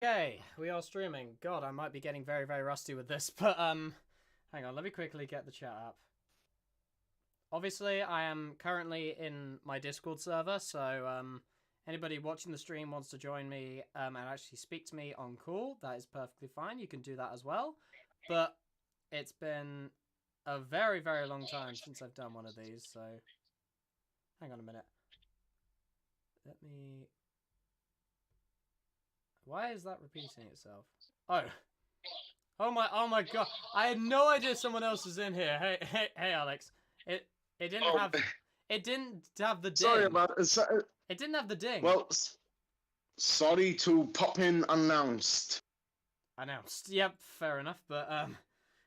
Okay, we are streaming. God, I might be getting very, very rusty with this, but hang on, let me quickly get the chat up. Obviously, I am currently in my Discord server, so anybody watching the stream wants to join me and actually speak to me on call, that is perfectly fine. You can do that as well. But it's been a very, very long time since I've done one of these, so hang on a minute. Let me... Why is that repeating itself? Oh. Oh my god. I had no idea someone else was in here. Hey Alex. It didn't Oh, have it didn't have the sorry ding. about it. It didn't have the ding. Well, sorry to pop in unannounced. Announced. Yep, fair enough, but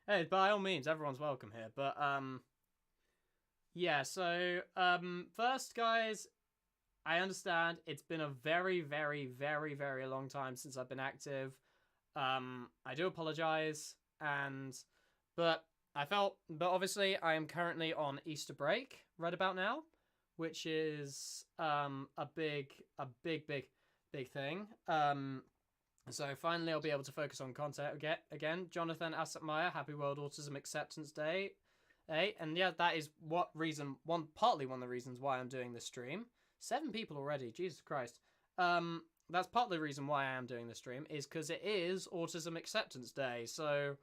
hey, by all means everyone's welcome here. But yeah, so first guys, I understand it's been a very, very, very, very long time since I've been active. I do apologize, but obviously I am currently on Easter break right about now, which is a big thing. So finally I'll be able to focus on content again. Jonathan Assetmeyer, Happy World Autism Acceptance Day. Hey, and yeah, that is partly one of the reasons why I'm doing this stream. 7 people already, Jesus Christ. That's partly the reason why I am doing this stream, is because it is Autism Acceptance Day. So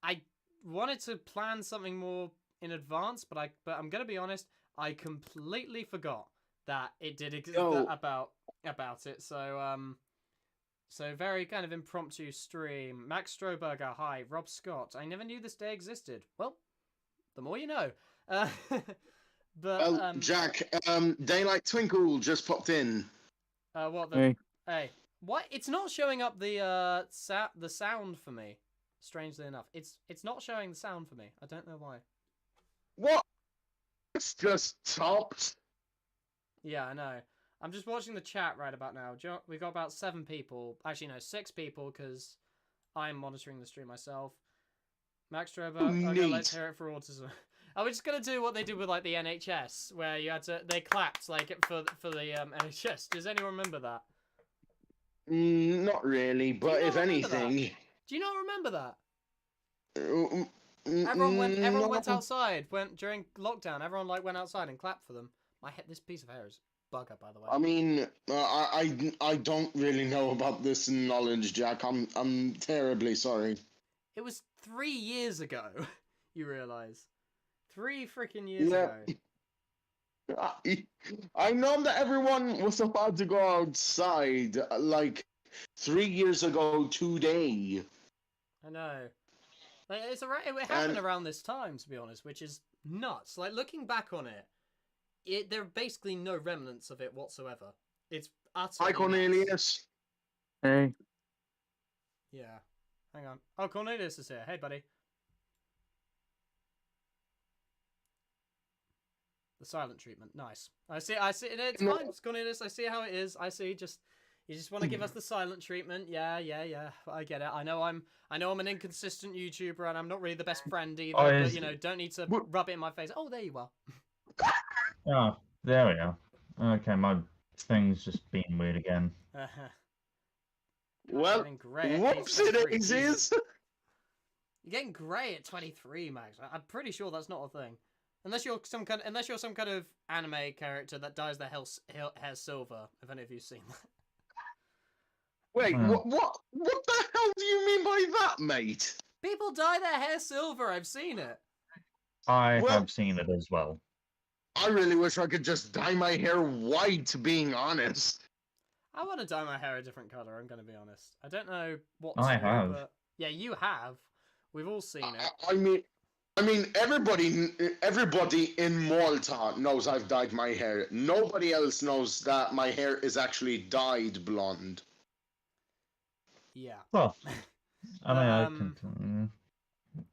I wanted to plan something more in advance, but I'm gonna be honest, I completely forgot that it did exist about it. So very kind of impromptu stream. Max Stroberger, hi. Rob Scott, I never knew this day existed. Well, the more you know. Well, Jack, Daylight Twinkle just popped in. What the? Hey, what? It's not showing up the sound for me. Strangely enough, it's not showing the sound for me. I don't know why. What? It's just topped. Yeah, I know. I'm just watching the chat right about now. We've got about 7 people. Actually, no, 6 people because I'm monitoring the stream myself. Max Strober, okay, let's hear it for autism. Are we just gonna do what they did with like the NHS, where they clapped like for the NHS? Does anyone remember that? Not really, but if anything, do you not remember that? everyone went outside during lockdown. Everyone went outside and clapped for them. This piece of hair is bugger, by the way. I mean, I don't really know about this knowledge, Jack. I'm terribly sorry. It was 3 years ago. You realize? 3 freaking years ago. I know that everyone was about to go outside like 3 years ago today. I know. It happened around this time, to be honest, which is nuts. Like, looking back on it, there are basically no remnants of it whatsoever. It's utterly Hi, Cornelius. Nuts. Hey. Yeah. Hang on. Oh, Cornelius is here. Hey, buddy. The silent treatment. Nice. I see. It's fine. It's Cornelius. I see how it is. I see. You just want to give us the silent treatment. Yeah. I get it. I know I'm an inconsistent YouTuber and I'm not really the best friend either. But don't need to rub it in my face. Oh, there you are. Oh, there we are. Okay, my thing's just being weird again. Well, whoops it is. You're getting grey at 23, Max. I'm pretty sure that's not a thing. Unless you're some kind of anime character that dyes their hair silver. If any of you've seen that. Wait, what the hell do you mean by that, mate? People dye their hair silver. I've seen it. I have seen it as well. I really wish I could just dye my hair white, being honest. I want to dye my hair a different color. I'm going to be honest. I don't know what. I have. But yeah, you have. We've all seen it. I mean, everybody in Malta knows I've dyed my hair. Nobody else knows that my hair is actually dyed blonde. Yeah. Well, I mean,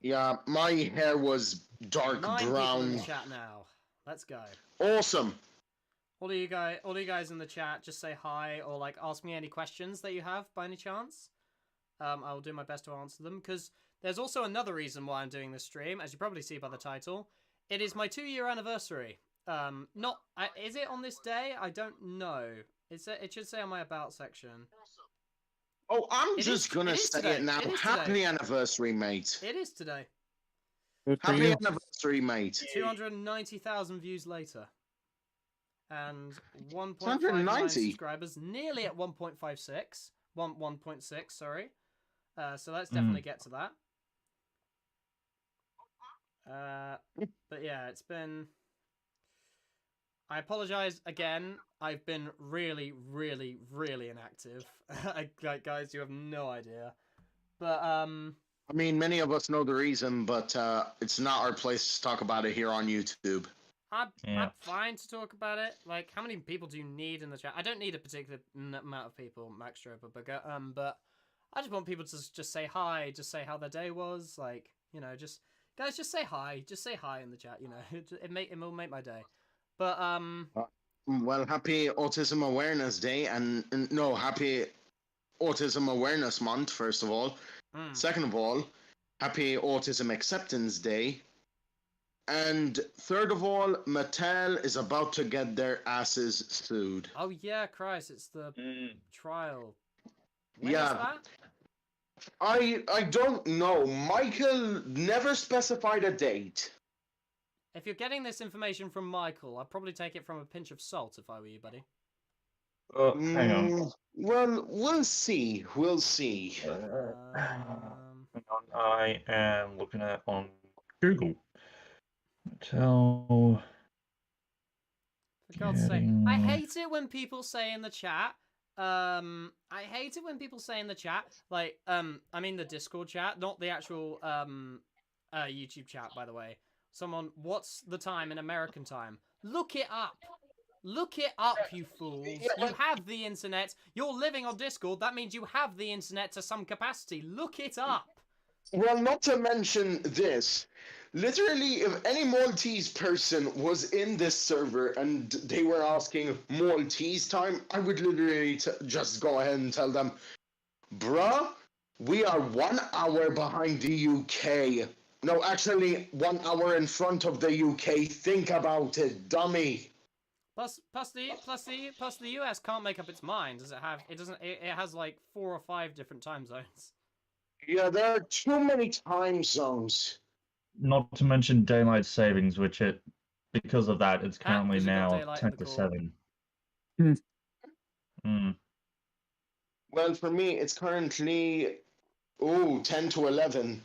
yeah, my hair was dark 9 brown. People in the chat now. Let's go. Awesome. All of you guys in the chat, just say hi or ask me any questions that you have by any chance. I'll do my best to answer them because there's also another reason why I'm doing this stream, as you probably see by the title. It is my 2-year anniversary. Is it on this day? I don't know. It should say on my about section. Oh, I'm It just is- gonna it is say today. it now. It is Happy today. anniversary, mate. It is today. Good for Happy you. anniversary, mate. 290,000 views later. And 1.59 190. subscribers, nearly at 1.56. 1.6, sorry. So let's definitely get to that. But yeah, it's been... I apologize again. I've been really, really, really inactive. Like, guys, you have no idea. But, I mean, many of us know the reason, but it's not our place to talk about it here on YouTube. I'm Yeah. fine to talk about it. Like, how many people do you need in the chat? I don't need a particular amount of people, Max Stroper, but I just want people to just say hi, just say how their day was. Like, you know, just guys, just say hi in the chat. You know, it will make my day. But Well, happy Autism Awareness Day, and no, happy Autism Awareness Month, first of all. Second of all, happy Autism Acceptance Day. And third of all, Mattel is about to get their asses sued. oh yeah, Christ, it's the trial. When Yeah. is that? I don't know. Michael never specified a date. If you're getting this information from Michael, I'd probably take it from a pinch of salt if I were you, buddy. Hang on. Well, we'll see. We'll see. Hang on. I am looking at on Google. Tell. For God's sake. Getting- I hate it when people say in the chat, I hate it when people say in the chat, like, I mean the Discord chat, not the actual, YouTube chat, by the way. Someone, what's the time in American time? Look it up. Look it up, you fools. You have the internet. You're living on Discord. That means you have the internet to some capacity. Look it up. Well, not to mention this. Literally, if any Maltese person was in this server and they were asking Maltese time, I would literally just go ahead and tell them, bruh, we are 1 hour behind the UK. No, actually, 1 hour in front of the UK. Think about it, dummy. Plus the US can't make up its mind. Does it have? It doesn't. It has like 4 or 5 different time zones. Yeah, there are too many time zones. Not to mention daylight savings, which because of that, it's currently 'cause you've got now daylight 10 in the to core. 7. Well, for me, it's currently 10 to 11.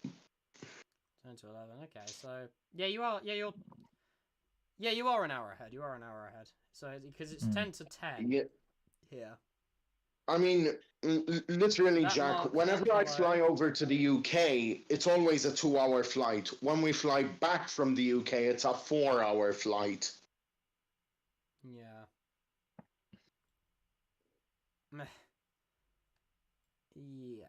10 to 11. Okay, so yeah, you are. Yeah, you are an hour ahead. You are an hour ahead. So because it's 10 to 10 Yeah. here. I mean, literally, That Jack, marks whenever I that fly over to the UK, it's always a 2-hour flight. When we fly back from the UK, it's a 4-hour flight. Yeah. Meh. Yeah.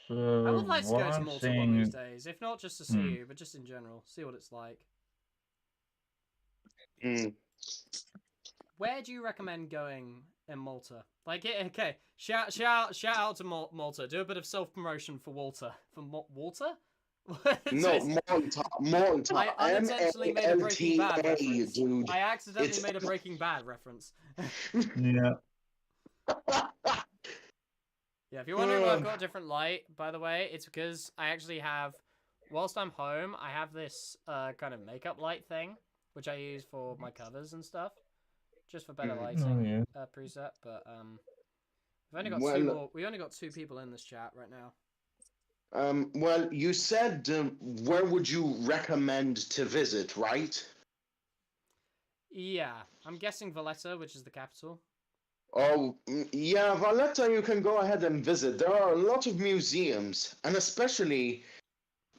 So I would like to what go to I'm Malta one seeing- these days. If not just to see you, but just in general. See what it's like. Where do you recommend going in Malta? Like, okay, shout out to Malta. Do a bit of self-promotion for Walter. For Walter? No, Malta. I unintentionally made a Breaking Bad M-A-L-T-A, reference. dude. I accidentally It's- made a Breaking Bad reference. Yeah. Yeah, if you're wondering why I've got a different light, by the way, it's because I actually have, whilst I'm home, I have this kind of makeup light thing, which I use for my covers and stuff, just for better lighting preset. But we've only got two more. We only got 2 people in this chat right now. Well, you said where would you recommend to visit, right? Yeah, I'm guessing Valletta, which is the capital. Oh, yeah, Valletta, you can go ahead and visit. There are a lot of museums, and especially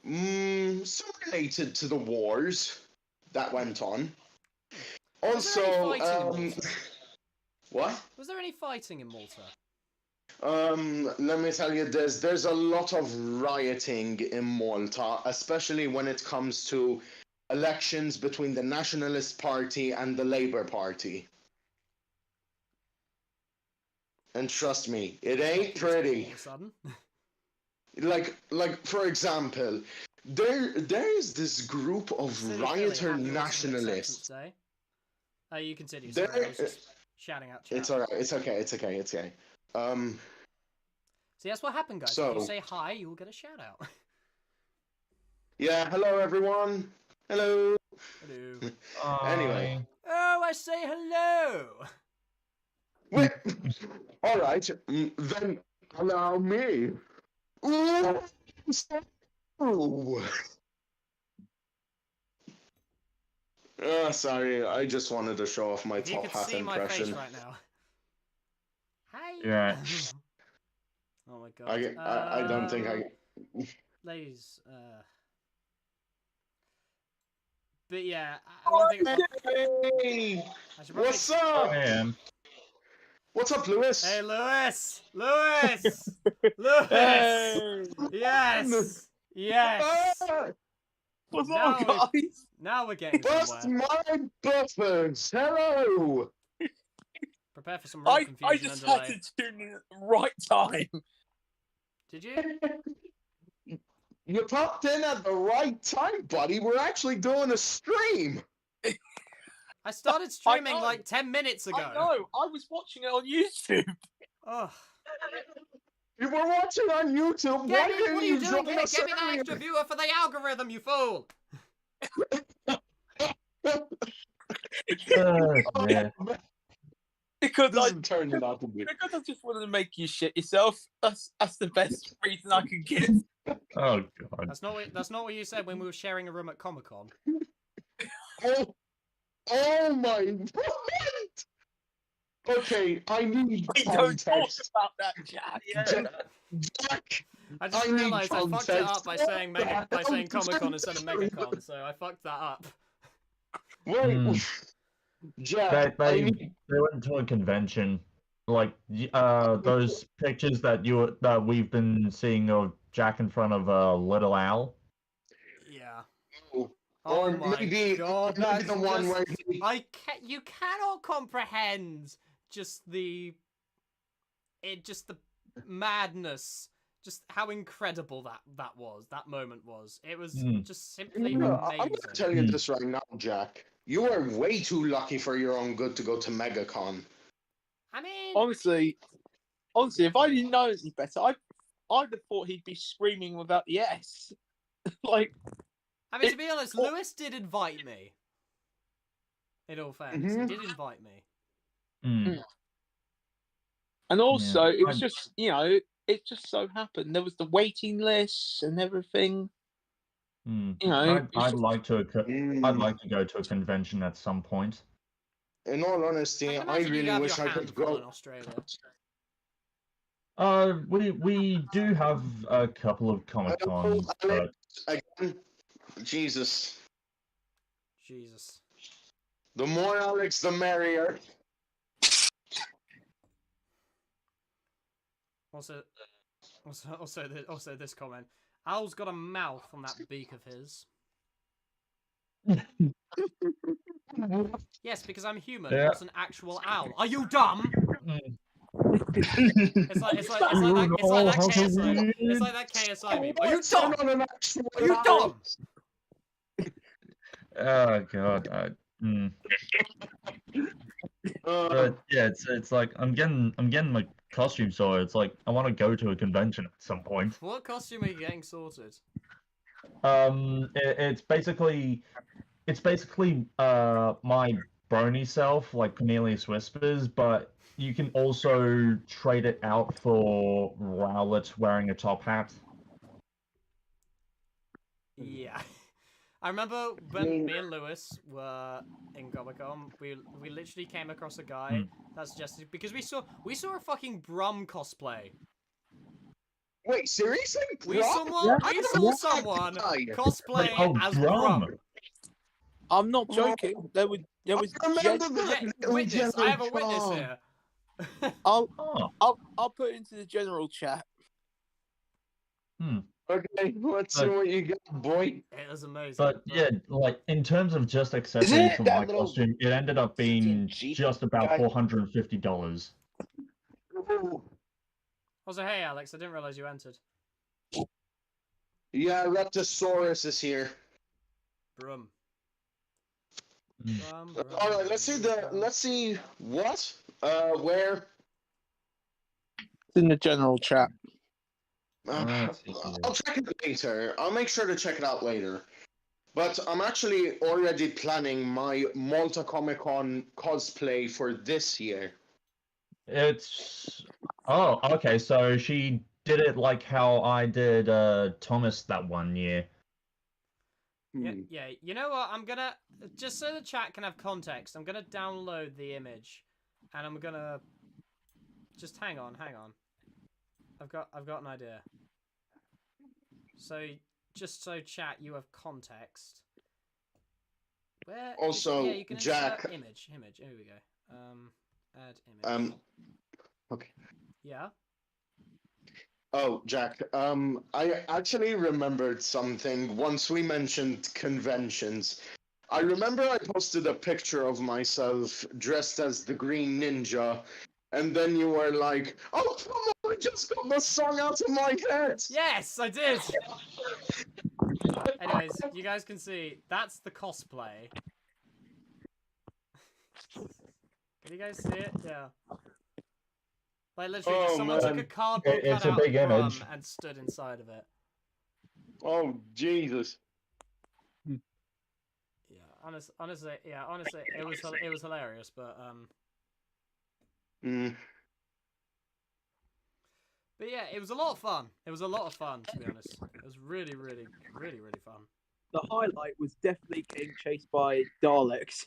some related to the wars that went on. Was there any Also, fighting in Malta? what? Was there any fighting in Malta? Let me tell you this. There's a lot of rioting in Malta, especially when it comes to elections between the Nationalist Party and the Labour Party. And trust me, it ain't pretty. All of a sudden. Like for example, there's this group of Silly rioter Philly, happy Autism nationalists. Acceptance Day. You continue. Sorry, I was just shouting out chat. It's alright. It's okay. It's okay. It's okay. See, that's what happened, guys. So- If you say hi, you will get a shout out. Yeah. Hello, everyone. Hello. Hello. Anyway. Oh, I say hello. Wait. All right. Then allow me. Ooh. Sorry. I just wanted to show off my If you top could hat see my face impression. right now. Hi. Yeah. Oh my god. I don't think I. Ladies, but yeah, one thing. Hey! I should probably... What's up? I am. What's up, Lewis? Hey, Lewis! Lewis! Lewis! Yes! Yes! Ah, What's Now up, guys? Now we're getting bust somewhere. my buffers! Hello! Prepare for some real I confusion just and had delay. to tune in at the right time. Did you? You popped in at the right time, buddy. We're actually doing a stream. I started streaming know. like 10 minutes ago. I know. I was watching it on YouTube. Oh. You were watching on YouTube. Why Gabby, didn't what are you doing join here? us Give me that earlier? extra viewer for the algorithm, you fool! Yeah. Because This I, is turning out to be. because I just wanted to make you shit yourself. That's the best reason I could give. Oh god. That's not what you said when we were sharing a room at Comic-Con. Oh my god! Okay, I need We don't talk context. about that, Jack. Jack, I just I need realised I fucked it context. up by saying What the hell Comic-Con is instead of going MegaCon, so I fucked that up. wait, Jack, I They need. went to a convention. Like those pictures that we've been seeing of Jack in front of a little owl. Yeah. Or Oh my maybe, god, maybe that's the one just... where he. You cannot comprehend just the madness, just how incredible that moment was. It was just simply No, amazing. I'm gonna tell you this right now, Jack. You are way too lucky for your own good to go to MegaCon. I mean, Honestly, if I didn't know any better, I'd have thought he'd be screaming without the S. Like, to be honest, Lewis did invite me. In all fairness, he did invite me. and also Yeah. it was just, it just so happened there was the waiting list and everything. I'd like to go to a convention at some point. In all honesty, I really wish I could in go. Australia. We do have a couple of Comic Cons, but Again, Jesus. The The more Alex, the merrier. Also this comment. Owl's got a mouth on that beak of his. Yes, because I'm human, not an actual owl. Are you dumb? It's like that KSI. It's like that KSI meme. Are you dumb? Are you dumb? Oh god. But yeah, it's like I'm getting my costume sorted. It's like I want to go to a convention at some point. What costume are you getting sorted? It's basically my brony self, like Cornelius Whispers, but you can also trade it out for Rowlet wearing a top hat. Yeah. I remember when me and Lewis were in Comic-Con, we literally came across a guy that suggested, because we saw a fucking Brum cosplay. Wait, seriously? We saw someone cosplay as Brum. I'm not joking. There was Yeah, witness. I have a witness here. I'll put it into the general chat. Okay, let's see what you got, boy. It was amazing. But yeah, like in terms of just accessories for my costume, it ended up being just about $450. Also, hey Alex, I didn't realize you entered. Yeah, Reptosaurus is here. Brum. All right, let's see the. Let's see what. Where? It's in the general chat. Let's see here. I'll check it later. I'll make sure to check it out later. But I'm actually already planning my Malta Comic Con cosplay for this year. It's oh, okay. So she did it like how I did Thomas that one year. Yeah. You know what? I'm gonna just so the chat can have context. I'm gonna download the image, and I'm gonna just hang on. I've got an idea. So just so chat, you have context. Where? Also, yeah, you can Jack. insert image. Here we go. Add image. Okay. Yeah. Oh, Jack. I actually remembered something once we mentioned conventions. I remember I posted a picture of myself dressed as the Green Ninja, and then you were like, "Oh, come on! I just got the song out of my head." Yes, I did. Anyways, you guys can see that's the cosplay. Can you guys see it? Yeah. Like literally, Oh, someone took a man. cardboard It's a cutout big drum image. and stood inside of it. Oh, Jesus. Yeah, honestly, it was hilarious, but Mm. But yeah, it was a lot of fun. It was a lot of fun, to be honest. It was really, really, really, really fun. The highlight was definitely getting chased by Daleks.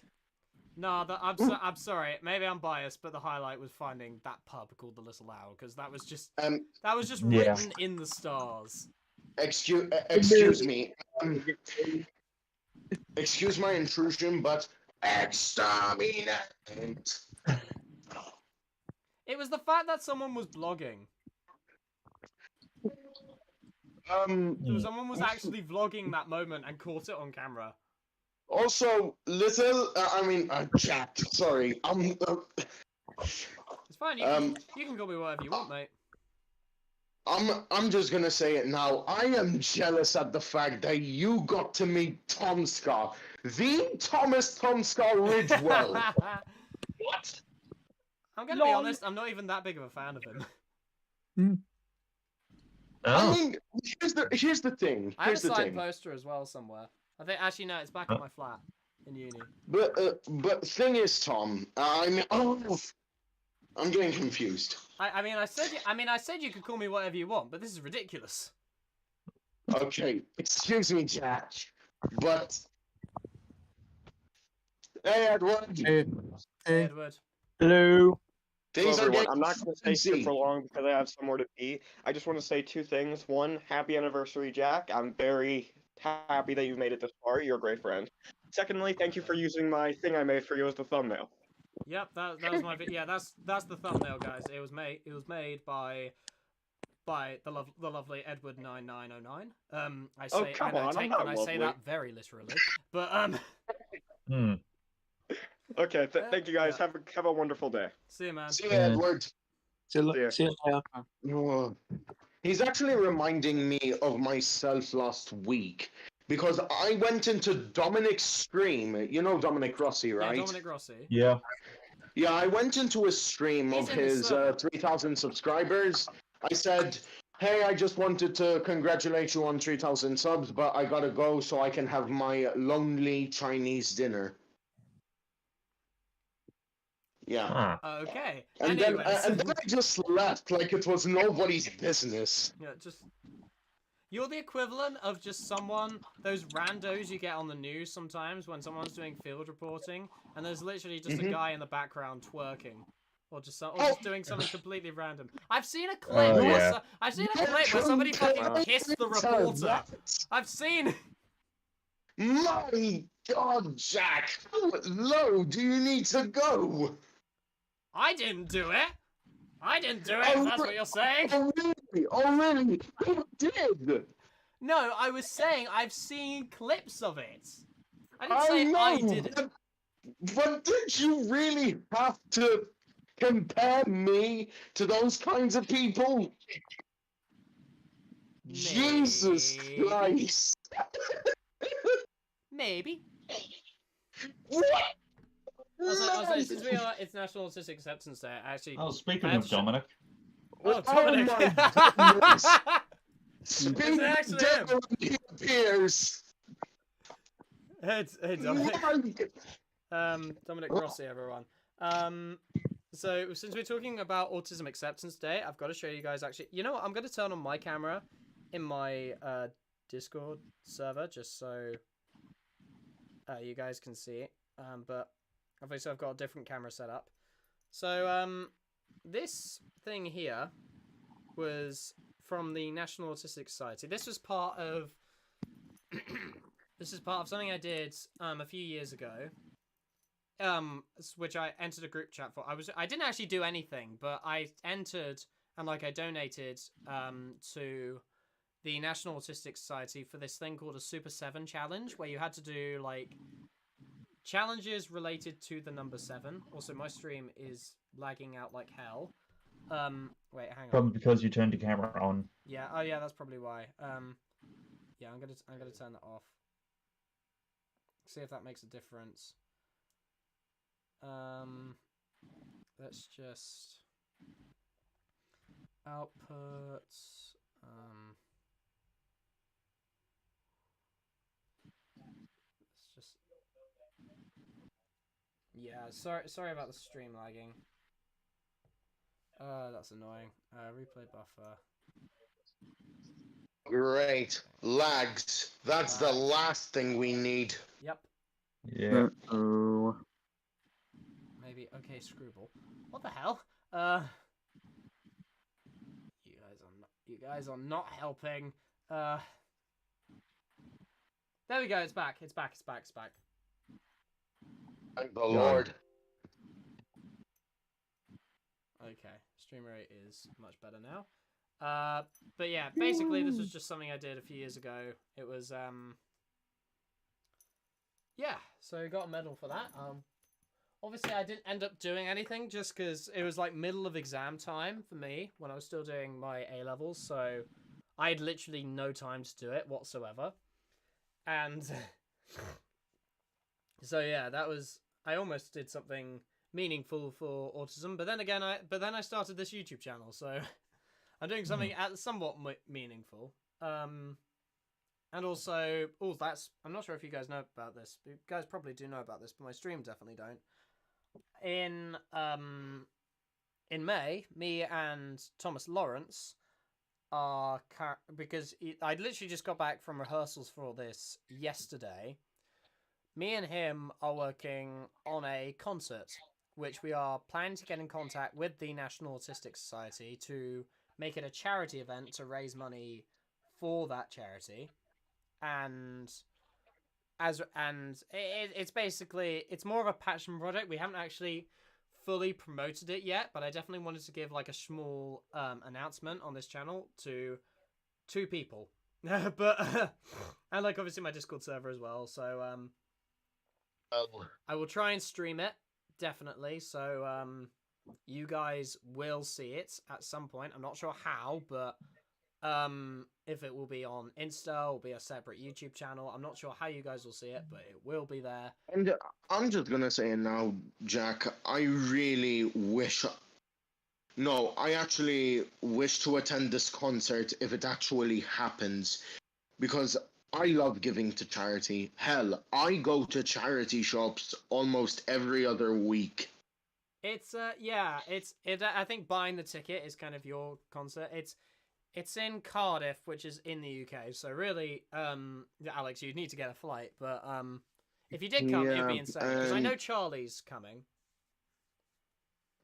No, I'm sorry. Maybe I'm biased, but the highlight was finding that pub called the Little Owl, because that was just Yeah. written in the stars. Excuse me. Excuse my intrusion, but exterminate. It was the fact that someone was vlogging. Someone was actually vlogging that moment and caught it on camera. Also, Jack. Sorry, It's fine. You can call me whatever you want, mate. I'm just gonna say it now. I am jealous at the fact that you got to meet Tomska, the Thomas Tomska Ridgewell. What? I'm gonna be honest. I'm not even that big of a fan of him. I mean, here's the thing. I have a signed poster as well somewhere. I think actually no, it's back at my flat in uni. But thing is, Tom. I'm getting confused. I said you could call me whatever you want, but this is ridiculous. Okay, excuse me, Jack, but hey, Edward. Hey, Edward. hello. Things are everyone. getting I'm not going to stay here crazy. for long because I have somewhere to be. I just want to say two things. One, happy anniversary, Jack. I'm very happy that you've made it this far. You're a great friend. Secondly, thank you for using my thing I made for you as the thumbnail. Yep, that was my yeah. That's the thumbnail, guys. It was made by the lovely Edward 9909. I say come on, I'm not I say lovely. that very literally, but Okay, thank you guys. Yeah. Have a wonderful day. See you, man. See you, Edward. See you later. Oh. He's actually reminding me of myself last week because I went into Dominic's stream. You know Dominic Rossi, right? Yeah, Dominic Rossi. Yeah. Yeah, I went into a stream He's of in the his server. 3,000 subscribers. I said, hey, I just wanted to congratulate you on 3,000 subs, but I gotta go so I can have my lonely Chinese dinner. Yeah. Okay. And Anyways. then I just left like it was nobody's business. Yeah, just you're the equivalent of just those randos you get on the news sometimes when someone's doing field reporting, and there's literally just a guy in the background twerking, or just doing something completely random. I've seen a clip. I've seen a clip where somebody fucking kissed the reporter. I've seen. My God, Jack! How low do you need to go? I didn't do it. I didn't do it. If that's what you're saying. Oh really? Oh really? Who did? No, I was saying I've seen clips of it. I didn't say I did it. But did you really have to compare me to those kinds of people? Jesus Maybe. Christ! Maybe. What? I was like, Nice. since it's National Autistic Acceptance Day, actually. Oh, speaking I had of to show- Dominic, Oh, Oh Dominic! my goodness. Speaking actually him. of he appears. Hey, Dominic. My Dominic Rossi, everyone. So since we're talking about Autism Acceptance Day, I've got to show you guys actually. You know what? I'm going to turn on my camera in my Discord server just so you guys can see it. But obviously I've got a different camera set up. So this thing here was from the National Autistic Society. This was part of this is part of something I did a few years ago. Which I entered a group chat for. I didn't actually do anything, but I entered and I donated to the National Autistic Society for this thing called a Super 7 challenge, where you had to do like challenges related to the number 7. Also, my stream is lagging out like hell. Wait, hang on. probably because you turned your camera on. Yeah. Oh, yeah. That's probably why. Yeah. I'm gonna turn that off. See if that makes a difference. Let's just output. Let's just. Yeah. Sorry about the stream lagging. That's annoying. Replay buffer. Great. Lags. That's the last thing we need. Yep. Yeah. Oh. Maybe. Okay, Screwball. What the hell? You guys are not helping. There we go. It's back. It's back. Thank the Lord. Okay, stream rate is much better now. But yeah, basically this was just something I did a few years ago. It was yeah, so I got a medal for that. Obviously I didn't end up doing anything just because it was like middle of exam time for me when I was still doing my A-levels, so I had literally no time to do it whatsoever. And so yeah, I almost did something meaningful for autism, but then again I started this YouTube channel, so I'm doing something somewhat meaningful. And also, I'm not sure if you guys know about this. You guys probably do know about this, but my stream definitely don't. In May, me and Thomas Lawrence are because I literally just got back from rehearsals for this yesterday. Me and him are working on a concert, which we are planning to get in contact with the National Autistic Society to make it a charity event to raise money for that charity. And it's basically, it's more of a passion project. We haven't actually fully promoted it yet, but I definitely wanted to give like a small announcement on this channel to 2 people. But and like obviously my Discord server as well, so I will try and stream it, definitely, so you guys will see it at some point. I'm not sure how, but if it will be on Insta or be a separate YouTube channel, I'm not sure how you guys will see it, but it will be there. And I'm just gonna say it now, Jack. I really wish. No, I actually wish to attend this concert if it actually happens, because I love giving to charity. Hell, I go to charity shops almost every other week. It's yeah, I think buying the ticket is kind of your concert. It's in Cardiff, which is in the UK. So really, Alex, you'd need to get a flight. But if you did come, it'd be insane. Because I know Charlie's coming.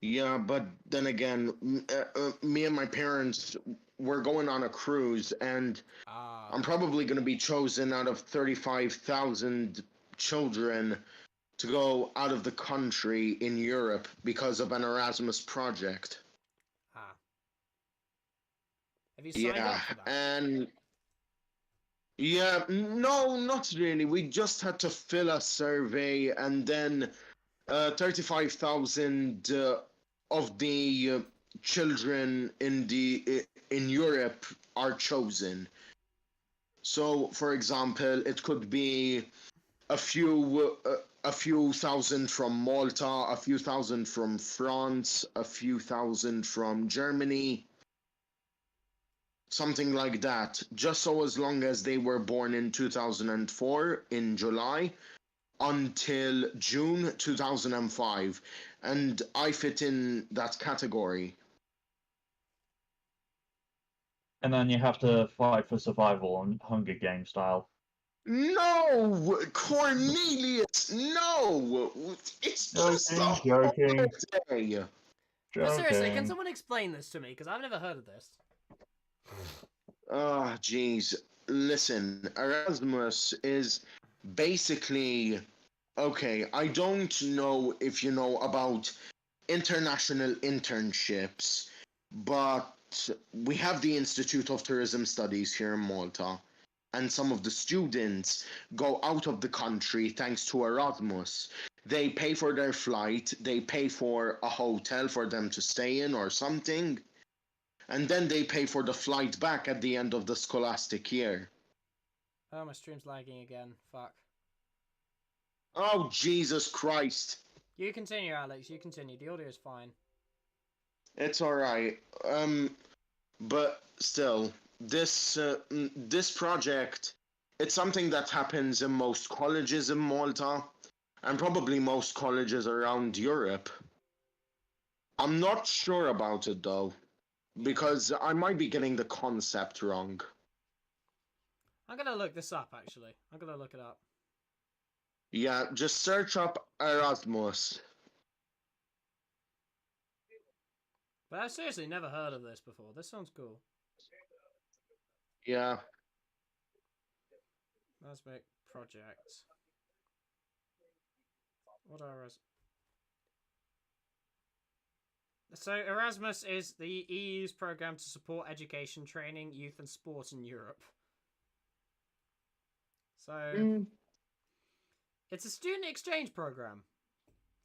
Yeah, but then again, me and my parents, we're going on a cruise, and I'm probably going to be chosen out of 35,000 children to go out of the country in Europe because of an Erasmus project. Have you signed up for that? And yeah, no, not really. We just had to fill a survey, and then 35,000 of the children in Europe are chosen. So, for example, it could be a few a few thousand from Malta, a few thousand from France, a few thousand from Germany, something like that. Just so as long as they were born in 2004 in July until June 2005, and I fit in that category. And then you have to fight for survival on Hunger Game style. No, Cornelius, no! It's just a Joking. holiday. But seriously, can Joking. someone explain this to me? Because I've never heard of this. Ah, jeez. Listen, Erasmus is basically okay. I don't know if you know about international internships, but we have the Institute of Tourism Studies here in Malta, and some of the students go out of the country thanks to Erasmus. They pay for their flight, they pay for a hotel for them to stay in or something, and then they pay for the flight back at the end of the scholastic year. Oh, my stream's lagging again. Fuck. Oh, Jesus Christ. You continue, Alex. You continue. The audio is fine. It's alright. But still, this project, it's something that happens in most colleges in Malta, and probably most colleges around Europe. I'm not sure about it though, because I might be getting the concept wrong. I'm gonna look this up, actually. I'm gonna look it up. Yeah, just search up Erasmus. But I've seriously never heard of this before. This sounds cool. Yeah. Let's make projects. What are Erasmus? So Erasmus is the EU's program to support education, training, youth and sport in Europe. So it's a student exchange program,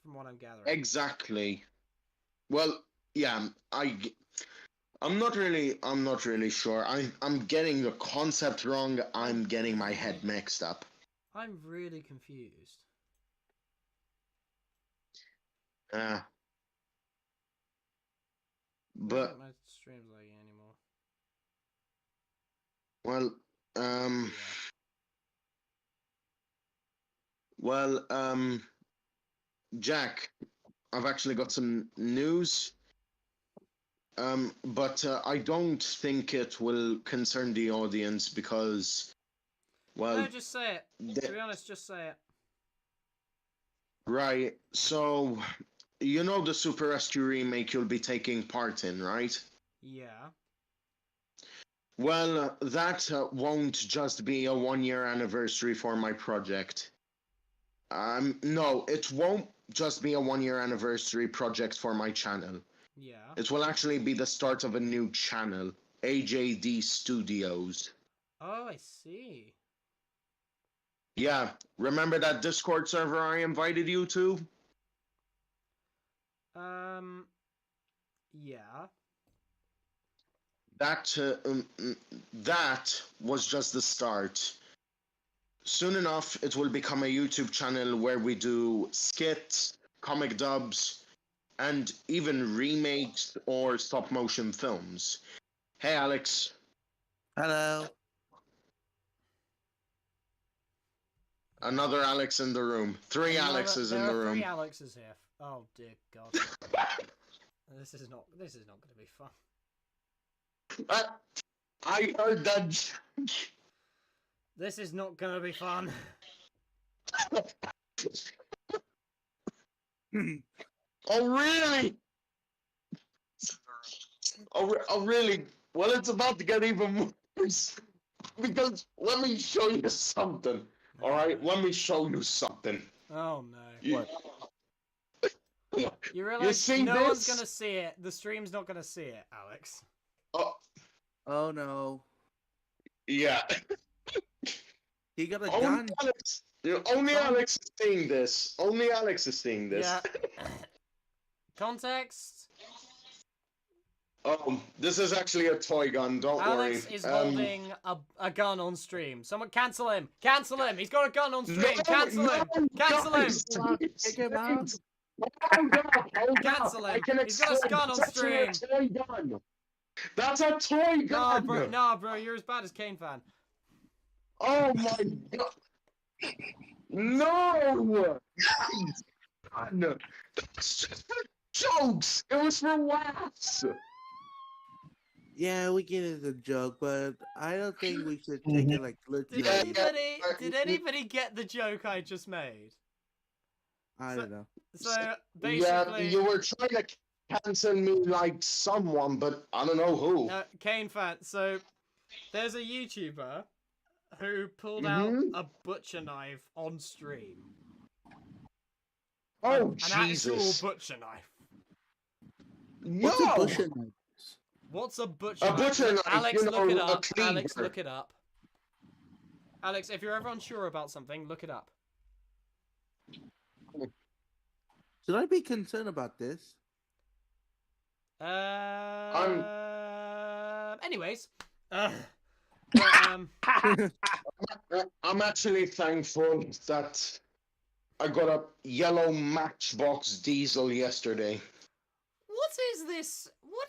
from what I'm gathering. Exactly. Well, yeah, I'm not really sure. I'm getting the concept wrong. I'm getting my head mixed up. I'm really confused. I don't But think my stream's lagging anymore. well, Yeah. well, Jack, I've actually got some news. But I don't think it will concern the audience because, well, No, just say it. To be honest, just say it. right. So, you know the Super Rescue remake you'll be taking part in, right? Yeah. Well, that won't just be a 1 year anniversary for my project. No, it won't just be a 1 year anniversary project for my channel. Yeah. It will actually be the start of a new channel, AJD Studios. Oh, I see. Yeah, remember that Discord server I invited you to? Yeah. That was just the start. Soon enough, it will become a YouTube channel where we do skits, comic dubs, and even remakes or stop-motion films. Hey, Alex. Hello. Another Alex in the room. Three Alexes in the There are room. 3 Alexes here. Oh dear God. This is not going to be fun. I heard that. This is not going to be fun. Oh really? Oh really? Well, it's about to get even worse. Because let me show you something. All right, let me show you something. Oh no. You, You realize see no one's this? going to see it. The stream's not going to see it, Alex. Oh, Oh no. yeah. He got a Only gun. Alex, only Alex is seeing this. Only Alex is seeing this. Yeah. Context. This is actually a toy gun. Don't Alex worry. is holding a gun on stream. Someone cancel him. Cancel him. He's got a gun on stream. Cancel him. Cancel him. Kick him out. Hold up. Cancel I him. can He's got a explain. gun on That's actually a stream. toy gun. That's a toy Nah, gun. bro, you're as bad as Kane fan. Oh my god. No. No. That's just for jokes. It was for laughs. Yeah, we get it as a joke, but I don't think we should take it like literally. Did anybody get the joke I just made? I don't know. So Yeah, basically, you were trying to cancel me like someone, but I don't know who. Kane fan. So there's a YouTuber who pulled out a butcher knife on stream. Oh, An Jesus. actual butcher knife. What's a butcher knife? What's a butcher A knife? butcher knife, Alex, you look it know, a up. Alex, cleaver. look it up. Alex, if you're ever unsure about something, look it up. Should I be concerned about this? Anyways. I'm actually thankful that I got a yellow Matchbox diesel yesterday. What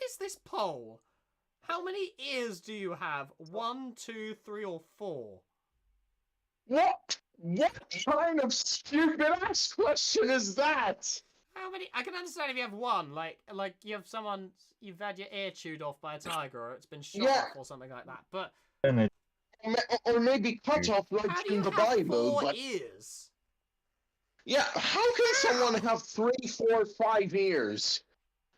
is this poll? How many ears do you have? 1, 2, 3, or 4? What kind of stupid ass question is that? How many? I can understand if you have one, like you have someone, you've had your ear chewed off by a tiger, or it's been shot off, or something like that. But Or maybe cut off like how do you in the have Bible. 4 But ears? yeah, how can someone have 3, 4, 5 ears?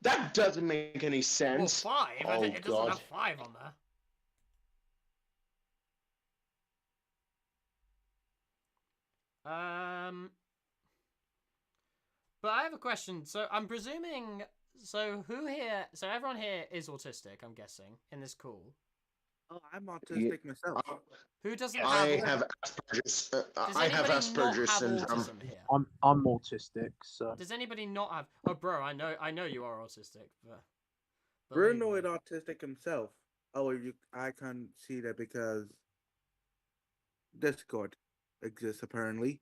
That doesn't make any Well, sense. 5. Oh, It doesn't God. have 5 on there. But I have a question. So I'm presuming. So everyone here is autistic. I'm guessing in this call. Oh, I'm autistic myself. Who doesn't I have? have Asperger's. Does I have anybody Asperger's not have syndrome. autism here? I'm autistic, so Does anybody not have? Oh, bro, I know you are autistic, but Bruno is autistic himself. Oh, I can't see that because Discord exists apparently.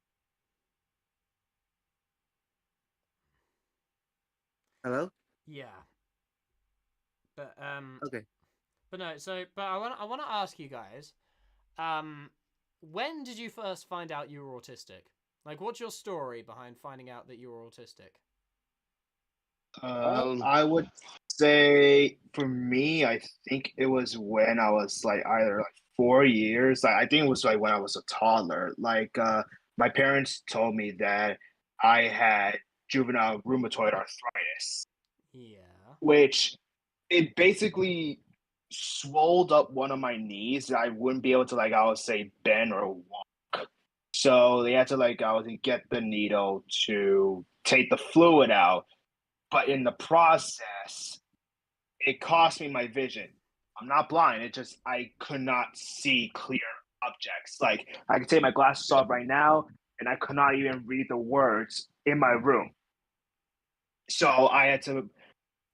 Hello? Yeah. But Okay. But no. But I want to ask you guys, when did you first find out you were autistic? Like, what's your story behind finding out that you were autistic? I would say for me, I think it was when I was like either like 4 years. I think it was like when I was a toddler. My parents told me that I had juvenile rheumatoid arthritis, Yeah. which it basically swolled up one of my knees. I wouldn't be able to I would say bend or walk. So they had to I would get the needle to take the fluid out. But in the process, it cost me my vision. I'm not blind. It just I could not see clear objects. I could take my glasses off right now, and I could not even read the words in my room. So I had to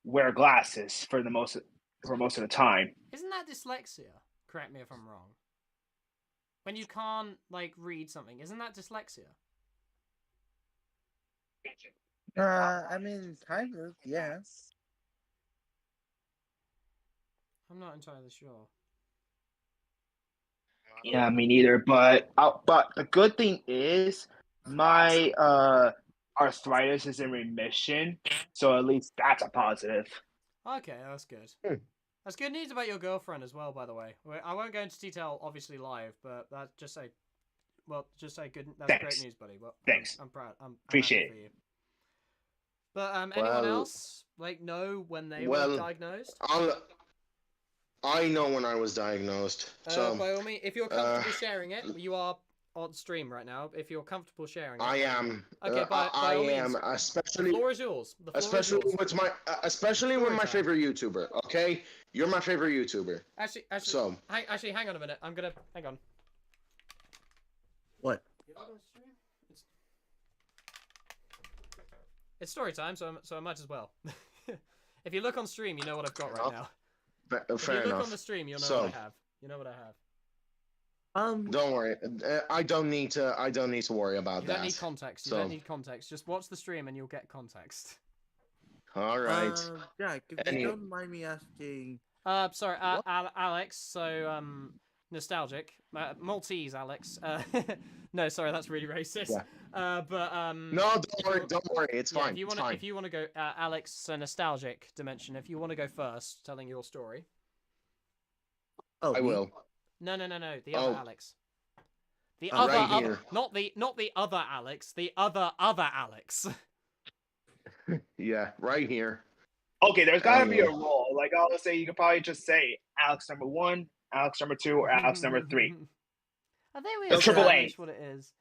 wear glasses for most of the time. Isn't that dyslexia? Correct me if I'm wrong. When you can't read something, isn't that dyslexia? I mean, kind of, yes. I'm not entirely sure. Yeah, me neither. But the good thing is my arthritis is in remission, so at least that's a positive. Okay, that's good. That's good news about your girlfriend as well, by the way. I won't go into detail, obviously live, but just say good. That's Thanks. great news, buddy. Well, Thanks. I'm proud. I'm Appreciate happy for you. But anyone else know when they were diagnosed? I know when I was diagnosed. So by all means, if you're comfortable sharing it, you are on stream right now. If you're comfortable sharing it, I am. Okay, by all means. Especially. The floor is yours. The floor Especially is yours. with my favorite YouTuber. Okay, you're my favorite YouTuber. Actually, So. hang on a minute. Hang on. What? It's story time, so I might as well. If you look on stream, you know what I've got right now. If Fair you look enough. on the stream, you'll know So- what I have. You know what I have. Don't worry. I don't need to. I don't need to worry about You that. don't need context. You So- don't need context. Just watch the stream and you'll get context. All right. Jack, if Any- you don't mind me asking, Sorry, What? Alex. So, nostalgic. Maltese, Alex. No, sorry, that's really racist. Yeah. But No, don't worry. Don't worry. It's yeah, fine. if you want to go, Alex, so nostalgic dimension. If you want to go first, telling your story. oh, I me? will. No, the other Oh. Alex. The Oh, other, right other here. not the other Alex. The other Alex. Yeah, right here. Okay, there's gotta be a yeah. rule. Like I'll say, you could probably just say Alex number 1, Alex number 2, or Alex number 3. I think we The triple A. established what it is.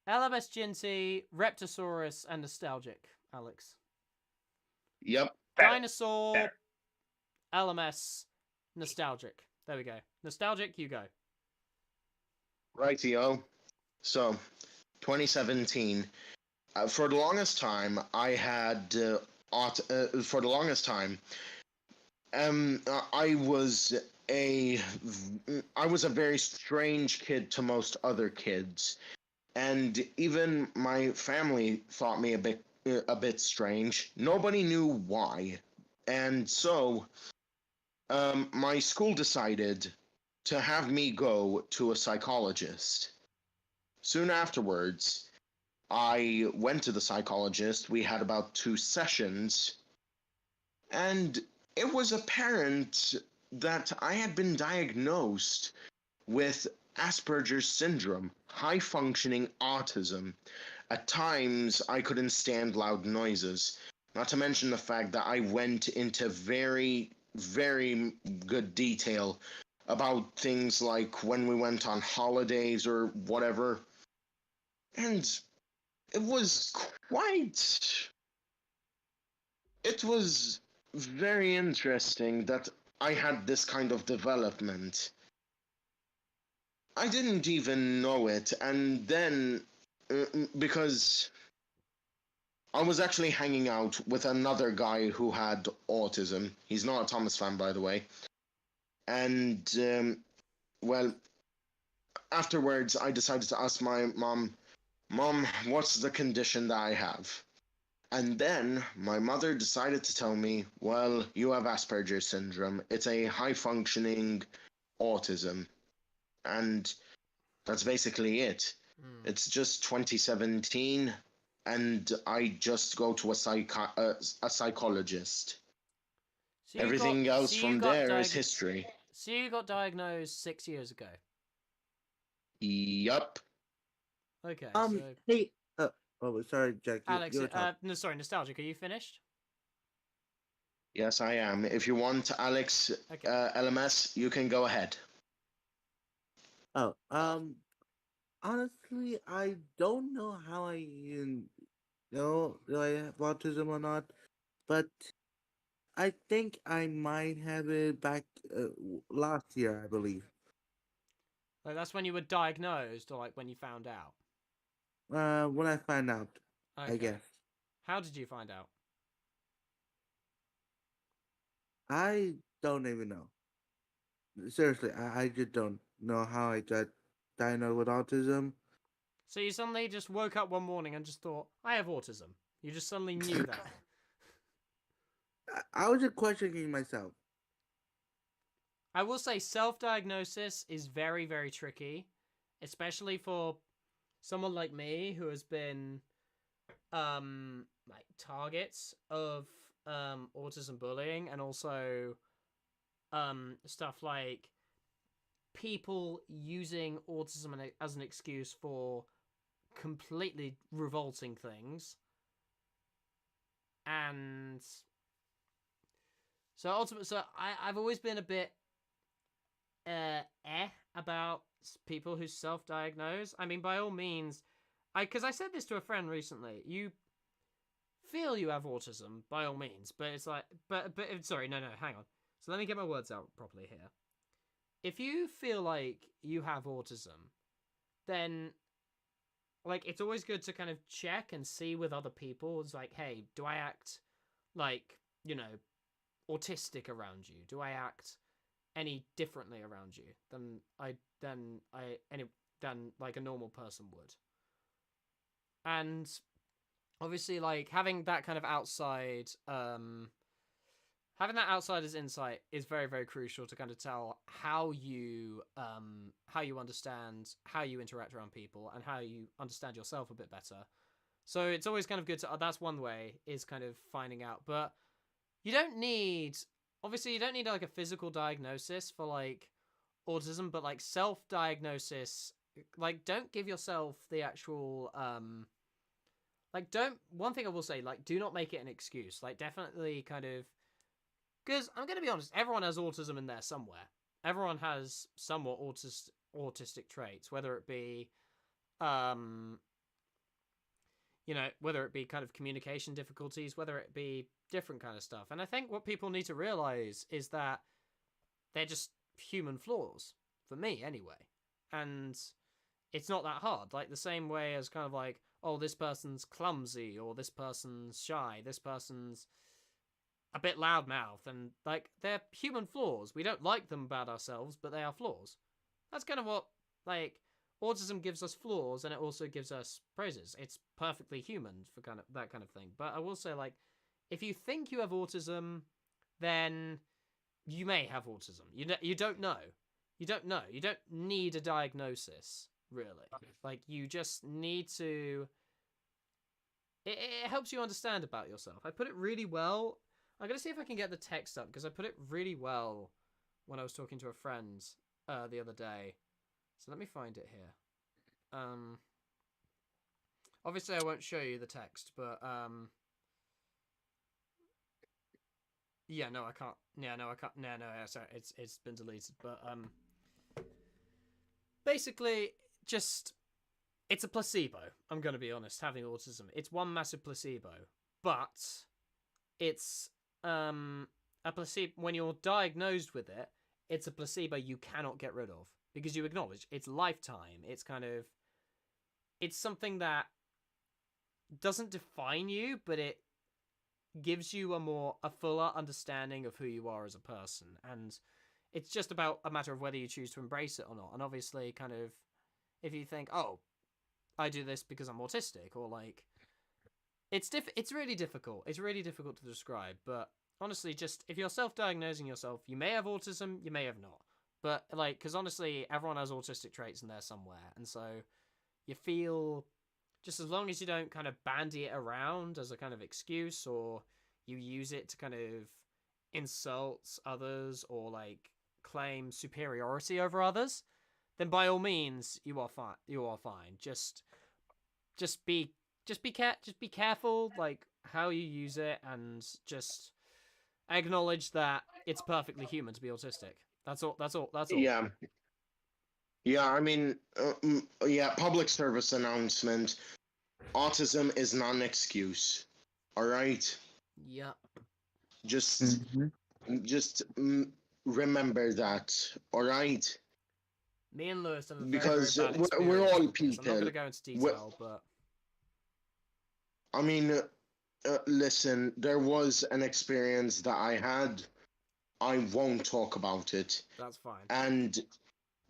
LMS Ginty, Reptosaurus, and Nostalgic, Alex. Yep. Better. Dinosaur, Better. LMS, Nostalgic. There we go. Nostalgic, you go. Rightio. So, 2017. For the longest time, I had for the longest time, I was a very strange kid to most other kids, and even my family thought me a bit strange. Nobody knew why, and so my school decided to have me go to a psychologist. Soon afterwards, I went to the psychologist. We had about 2 sessions, and it was apparent that I had been diagnosed with Asperger's syndrome, high-functioning autism. At times, I couldn't stand loud noises, not to mention the fact that I went into very, very good detail about things like when we went on holidays or whatever. And it was very interesting that I had this kind of development. I didn't even know it, and then because I was actually hanging out with another guy who had autism. He's not a Thomas fan, by the way. And well, afterwards, I decided to ask my mom, what's the condition that I have? And then my mother decided to tell me, well, you have Asperger's syndrome. It's a high-functioning autism. And that's basically it. It's just 2017, and I just go to a psychologist. So you Everything got- else so you from got there is diag- history. So you got diagnosed 6 years ago. Yup. Okay, so hey, oh, sorry, Jack. Alex, you're talking. no, sorry, Nostalgic, are you finished? Yes, I am. If you want, Alex, Okay. LMS, you can go ahead. Oh, honestly, I don't know how I even know do I have autism or not, but I think I might have it back last year, I believe. Like that's when you were diagnosed, or like when you found out? When I find out, I Okay. guess. How did you find out? I don't even know. Seriously, I just don't know how I got diagnosed with autism. So you suddenly just woke up one morning and just thought, I have autism. You just suddenly knew that. I was just questioning myself. I will say self-diagnosis is very, very tricky, especially for someone like me who has been like targets of autism bullying, and also stuff like people using autism as an excuse for completely revolting things. And so I've always been a bit about people who self-diagnose. I mean, by all means, because I said this to a friend recently, you feel you have autism by all means, but it's like, but sorry, no, hang on. So let me get my words out properly here. If you feel like you have autism, then like it's always good to kind of check and see with other people. It's like, hey, do I act like, you know, autistic around you? Do I act any differently around you than like a normal person would? And obviously, like, having that kind of outside having that outsider's insight is very, very crucial to kind of tell how you understand how you interact around people and how you understand yourself a bit better. So it's always kind of good to, that's one way, is kind of finding out. But you don't need like a physical diagnosis for like autism, but like self-diagnosis, like, don't give yourself the actual like, one thing I will say, like, do not make it an excuse. Like, definitely kind of, because I'm going to be honest, everyone has autism in there somewhere. Everyone has somewhat autistic traits, whether it be, whether it be kind of communication difficulties, whether it be different kind of stuff. And I think what people need to realize is that they're just human flaws, for me anyway. And it's not that hard. Like, the same way as kind of like, oh, this person's clumsy, or this person's shy, this person's a bit loudmouth, and like, they're human flaws. We don't like them about ourselves, but they are flaws. That's kind of what, like, autism gives us flaws, and it also gives us praises. It's perfectly human for kind of that kind of thing. But I will say, like, if you think you have autism, then you may have autism. You don't know. You don't know. You don't need a diagnosis, really. Like, you just need to. It helps you understand about yourself. I put it really well. I'm going to see if I can get the text up, because I put it really well when I was talking to a friend the other day. So let me find it here. Obviously I won't show you the text, but yeah, no, I can't. Yeah, no, I can't. No, sorry, it's been deleted. But basically, just, it's a placebo. I'm going to be honest. Having autism, it's one massive placebo, but it's a placebo. When you're diagnosed with it, it's a placebo you cannot get rid of, because you acknowledge it's lifetime. It's kind of, it's something that doesn't define you, but it gives you a fuller understanding of who you are as a person. And it's just about a matter of whether you choose to embrace it or not. And obviously, kind of, if you think, oh, I do this because I'm autistic, or like, it's really difficult. It's really difficult to describe. But honestly, just, if you're self-diagnosing yourself, you may have autism, you may have not. But like, because honestly, everyone has autistic traits in there somewhere. And so you feel, just as long as you don't kind of bandy it around as a kind of excuse, or you use it to kind of insult others, or like claim superiority over others, then by all means you are fine. You are fine. Just be careful, like, how you use it, and just acknowledge that it's perfectly human to be autistic. That's all. Yeah. Yeah, I mean, yeah, public service announcement. Autism is not an excuse. All right? Yeah. Just remember that. All right? Me and Lewis have a very, Because very bad we're all experience with this. I'm not going to people. go into detail, but I mean, listen, there was an experience that I had. I won't talk about it. that's fine.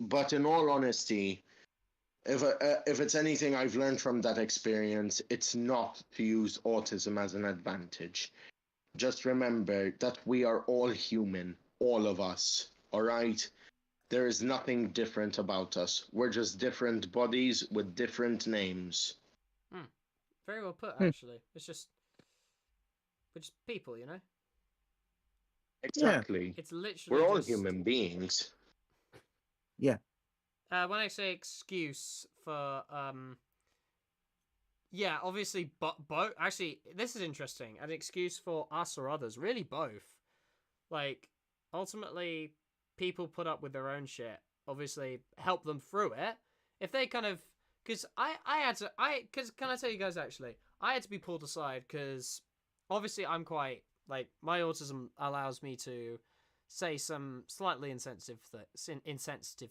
But in all honesty, if it's anything I've learned from that experience, it's not to use autism as an advantage. Just remember that we are all human, all of us. All right? There is nothing different about us. We're just different bodies with different names. Very well put, actually. We're just people, you know? Exactly. It's literally We're all just, human beings. Yeah. when I say excuse for, yeah, obviously, both. Actually, this is interesting. An excuse for us or others. Really, both. Like, ultimately, people put up with their own shit. Obviously, help them through it. If they kind of, because because can I tell you guys, actually, I had to be pulled aside, because obviously I'm quite, like, my autism allows me to say some slightly insensitive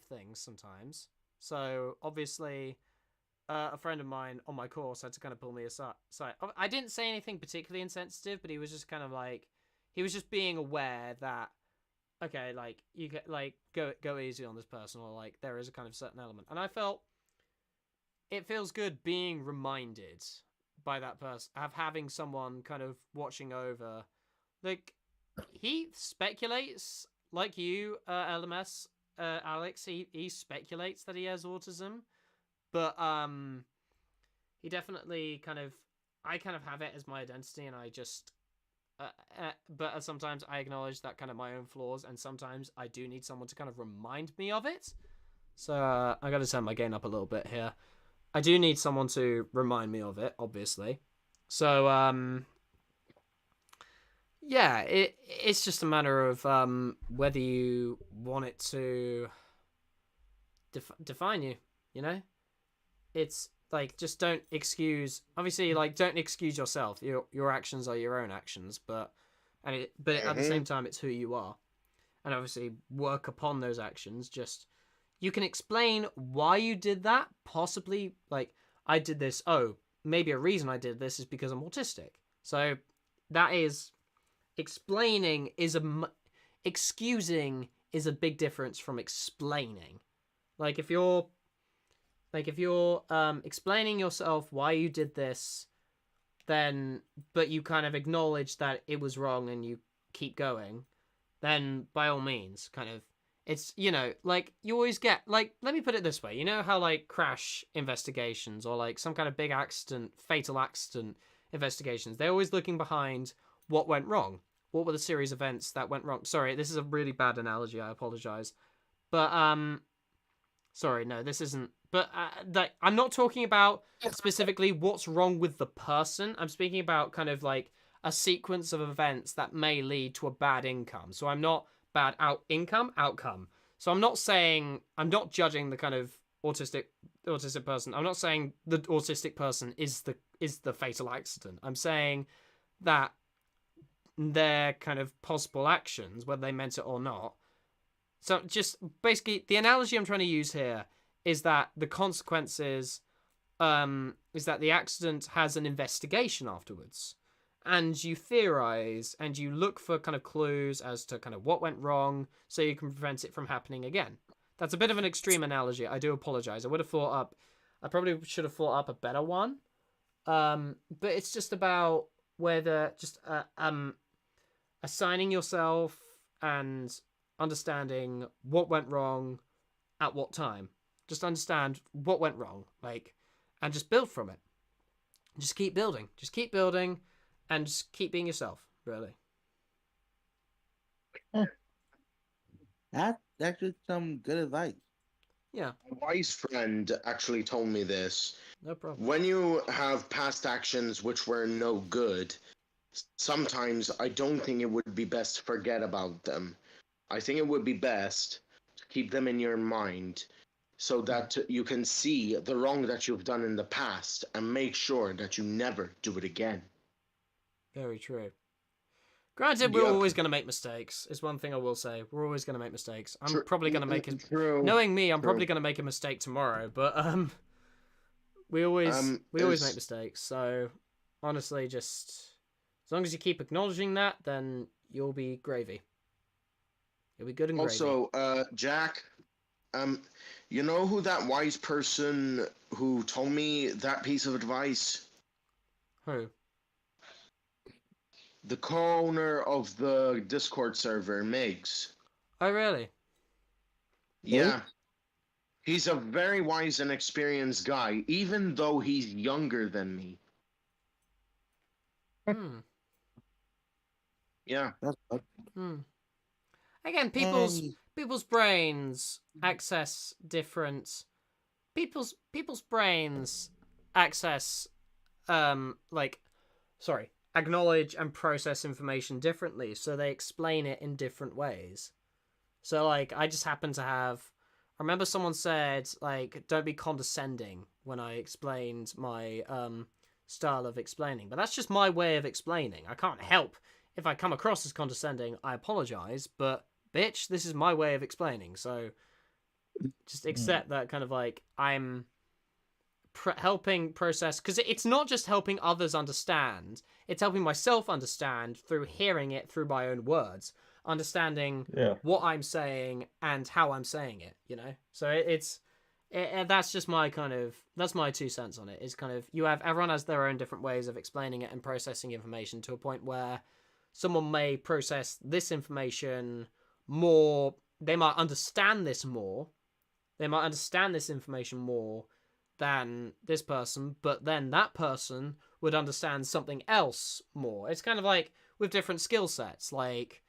things sometimes. So obviously, a friend of mine on my course had to kind of pull me aside. I didn't say anything particularly insensitive, but he was just kind of like, he was just being aware that, okay, like, you get, like, go easy on this person, or, like, there is a kind of certain element. And I felt it feels good being reminded by that person, of having someone kind of watching over. Like, he speculates, like you, LMS, Alex, he speculates that he has autism, but he definitely I kind of have it as my identity, and I just but sometimes I acknowledge that kind of my own flaws, and sometimes I do need someone to kind of remind me of it. So I gotta turn my gain up a little bit here. I do need someone to remind me of it, obviously. So yeah, it's just a matter of whether you want it to define you, you know? It's like, just don't excuse, obviously, like, don't excuse yourself. Your actions are your own actions, but at the same time, it's who you are. And obviously work upon those actions. Just, you can explain why you did that, possibly, like, I did this, maybe a reason I did this is because I'm autistic. So that is, excusing is a big difference from explaining. Like, if you're explaining yourself why you did this, then, but you kind of acknowledge that it was wrong and you keep going, then by all means, kind of, it's, you know, like, you always get, like, let me put it this way, you know how, like, crash investigations, or, like, some kind of big accident, fatal accident investigations, they're always looking behind what went wrong. What were the series of events that went wrong? Sorry, this is a really bad analogy, I apologize. But, sorry, no, this isn't. But I'm not talking about specifically what's wrong with the person. I'm speaking about kind of like a sequence of events that may lead to a bad income. So I'm not outcome. So I'm not judging the kind of autistic person. I'm not saying the autistic person is the fatal accident. I'm saying that their kind of possible actions, whether they meant it or not. So just basically, the analogy I'm trying to use here is that the consequences, is that the accident has an investigation afterwards, and you theorize and you look for kind of clues as to kind of what went wrong, so you can prevent it from happening again. That's a bit of an extreme analogy. I do apologize. I probably should have thought up a better one. But it's just about whether just assigning yourself and understanding what went wrong at what time. Just understand what went wrong, like, and just build from it. Just keep building. Just keep building, and just keep being yourself, really. That's actually some good advice. Yeah. A wise friend actually told me this. No problem. When you have past actions which were no good, sometimes I don't think it would be best to forget about them. I think it would be best to keep them in your mind, so that you can see the wrong that you've done in the past and make sure that you never do it again. Very true. Granted, we're always going to make mistakes, is one thing I will say. We're always going to make mistakes. I'm probably going to make it. Knowing me, I'm probably going to make a mistake tomorrow, but we always make mistakes. So honestly, just as long as you keep acknowledging that, then you'll be gravy. You'll be good and gravy. Also, Jack, you know who that wise person who told me that piece of advice? Who? The co-owner of the Discord server, Migs. Oh, really? Yeah. He's a very wise and experienced guy, even though he's younger than me. Yeah. Again, people's brains access different. People's brains access acknowledge and process information differently, so they explain it in different ways. So, like, I just happen to have... I remember someone said, like, don't be condescending when I explained my style of explaining. But that's just my way of explaining. I can't help if I come across as condescending. I apologize, but, bitch, this is my way of explaining. So, just accept that kind of, like, I'm helping process, because it's not just helping others understand, it's helping myself understand through hearing it through my own words, understanding what I'm saying and how I'm saying it, you know. So that's just my that's my 2 cents on it. Is kind of, everyone has their own different ways of explaining it and processing information, to a point where someone may process this information more, they might understand this more, they might understand this information more than this person, but then that person would understand something else more. It's kind of like with different skill sets, like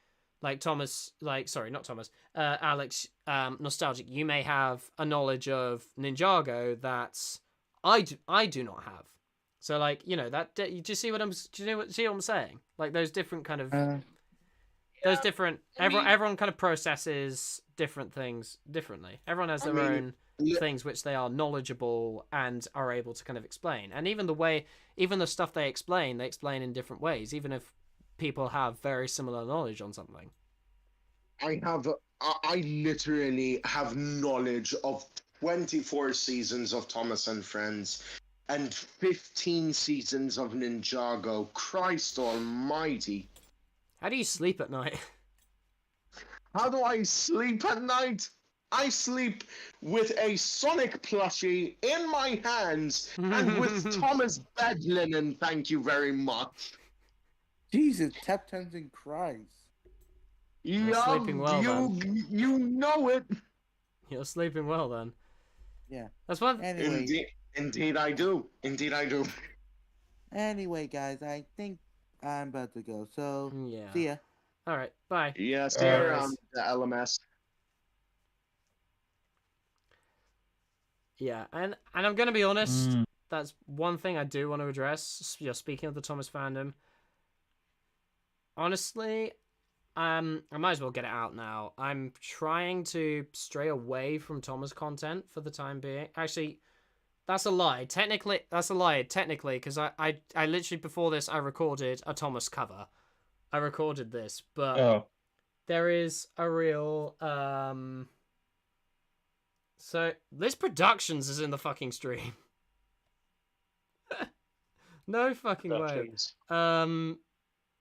Thomas, sorry, not Thomas, Alex, Nostalgic, you may have a knowledge of Ninjago that I do not have. So, like, you know, that, do you see what I'm saying? Like, those different kind of, those different, everyone kind of processes different things differently. Everyone has their own things which they are knowledgeable and are able to kind of explain. And even the stuff they explain in different ways, even if people have very similar knowledge on something. I literally have knowledge of 24 seasons of Thomas and Friends and 15 seasons of Ninjago. Christ almighty. How do you sleep at night? How do I sleep at night? I sleep with a Sonic plushie in my hands and with Thomas bed linen, thank you very much. Jesus, tap dancing cries. You're sleeping well, then. You know it. You're sleeping well, then. Yeah. That's one. Anyway. Indeed I do. Indeed I do. Anyway, guys, I think I'm about to go. So, yeah. see ya. All right, bye. Yeah, see you around the LMS. Yeah, and I'm gonna be honest. That's one thing I do want to address. Just speaking of the Thomas fandom. Honestly, I might as well get it out now. I'm trying to stray away from Thomas content for the time being. Actually, that's a lie. Technically, because I literally, before this, I recorded a Thomas cover. I recorded this, but there is a real So Liz Productions is in the fucking stream. No fucking way.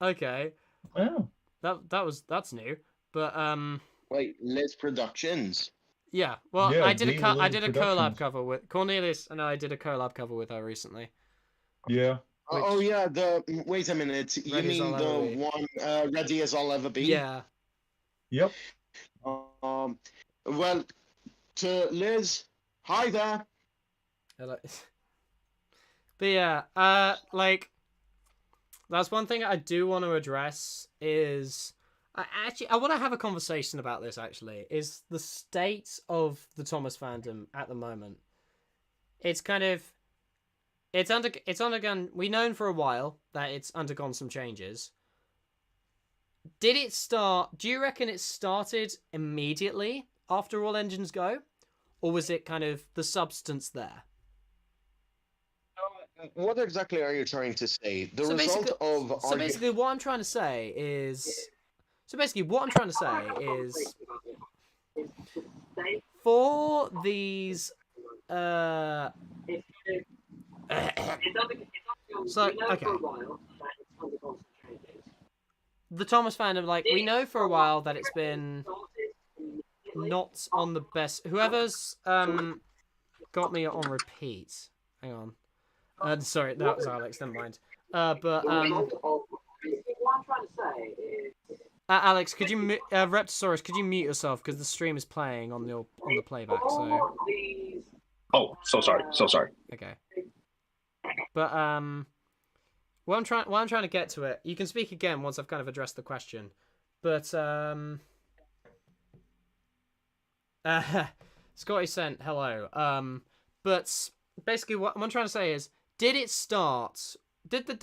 Okay. Oh. That's new. But wait, Liz Productions. Yeah. Well, Yeah, I did a collab Productions. cover with Cornelius, and I did a collab cover with her recently. Yeah. Oh yeah, wait a minute. You Ready as mean I'll ever the be. one Ready as I'll Ever Be? Yeah. Yep. Well, to Liz, hi there. Hello. But yeah, like, that's one thing I do want to address is I want to have a conversation about this. Actually, is the state of the Thomas fandom at the moment. It's kind of it's undergone. We've known for a while that it's undergone some changes. Did it start? Do you reckon it started immediately after All Engines Go, or was it kind of the substance there? What exactly are you trying to say? So basically, what I'm trying to say is for these so okay, the Thomas fandom, like, we know for a while that it's been not on the best. Whoever's got me on repeat, hang on. Sorry, that was Alex. Never mind. But what I'm trying to say is, Alex, could you Reptosaurus? Could you mute yourself, because the stream is playing on the playback? So. Oh, so sorry. Okay. But what I'm trying to get to it. You can speak again once I've kind of addressed the question. But Scotty sent hello. But basically, what I'm trying to say is, did the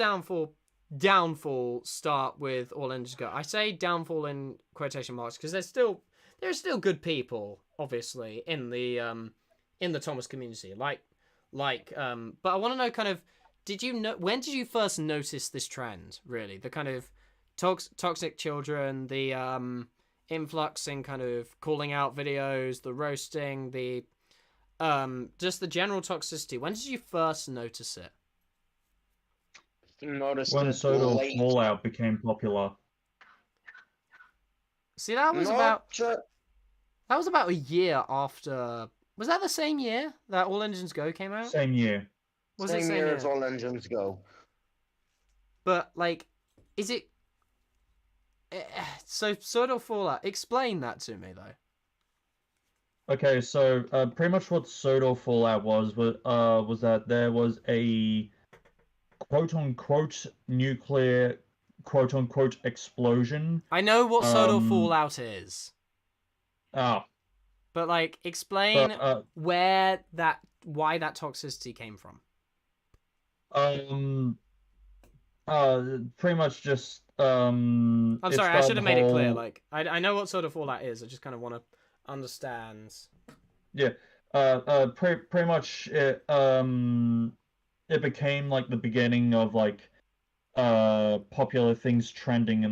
downfall start with All Engines Go? I say downfall in quotation marks because there's still good people, obviously, in the Thomas community. But I want to know, kind of, when did you first notice this trend, really? The kind of toxic children, the influx in kind of calling out videos, the roasting, the just the general toxicity. When did you first notice it? Noticed When it Soda late. Fallout became popular. See, that was about a year after. Was that the same year that All Engines Go came out? Same year. Was it same same year year? as All Engines Go. But like, is it? So Sword or Fallout. Explain that to me though. Okay, so pretty much what Soda Fallout was that there was a quote-unquote nuclear quote-unquote explosion. I know what Sword or Um, Fallout is, ah, but like, explain but why that toxicity came from. um, pretty much just I'm it sorry, I started should the have made it clear. whole Like, I know what Sword or Fallout is. I just kind of want to understand. yeah pretty much it became like the beginning of like popular things trending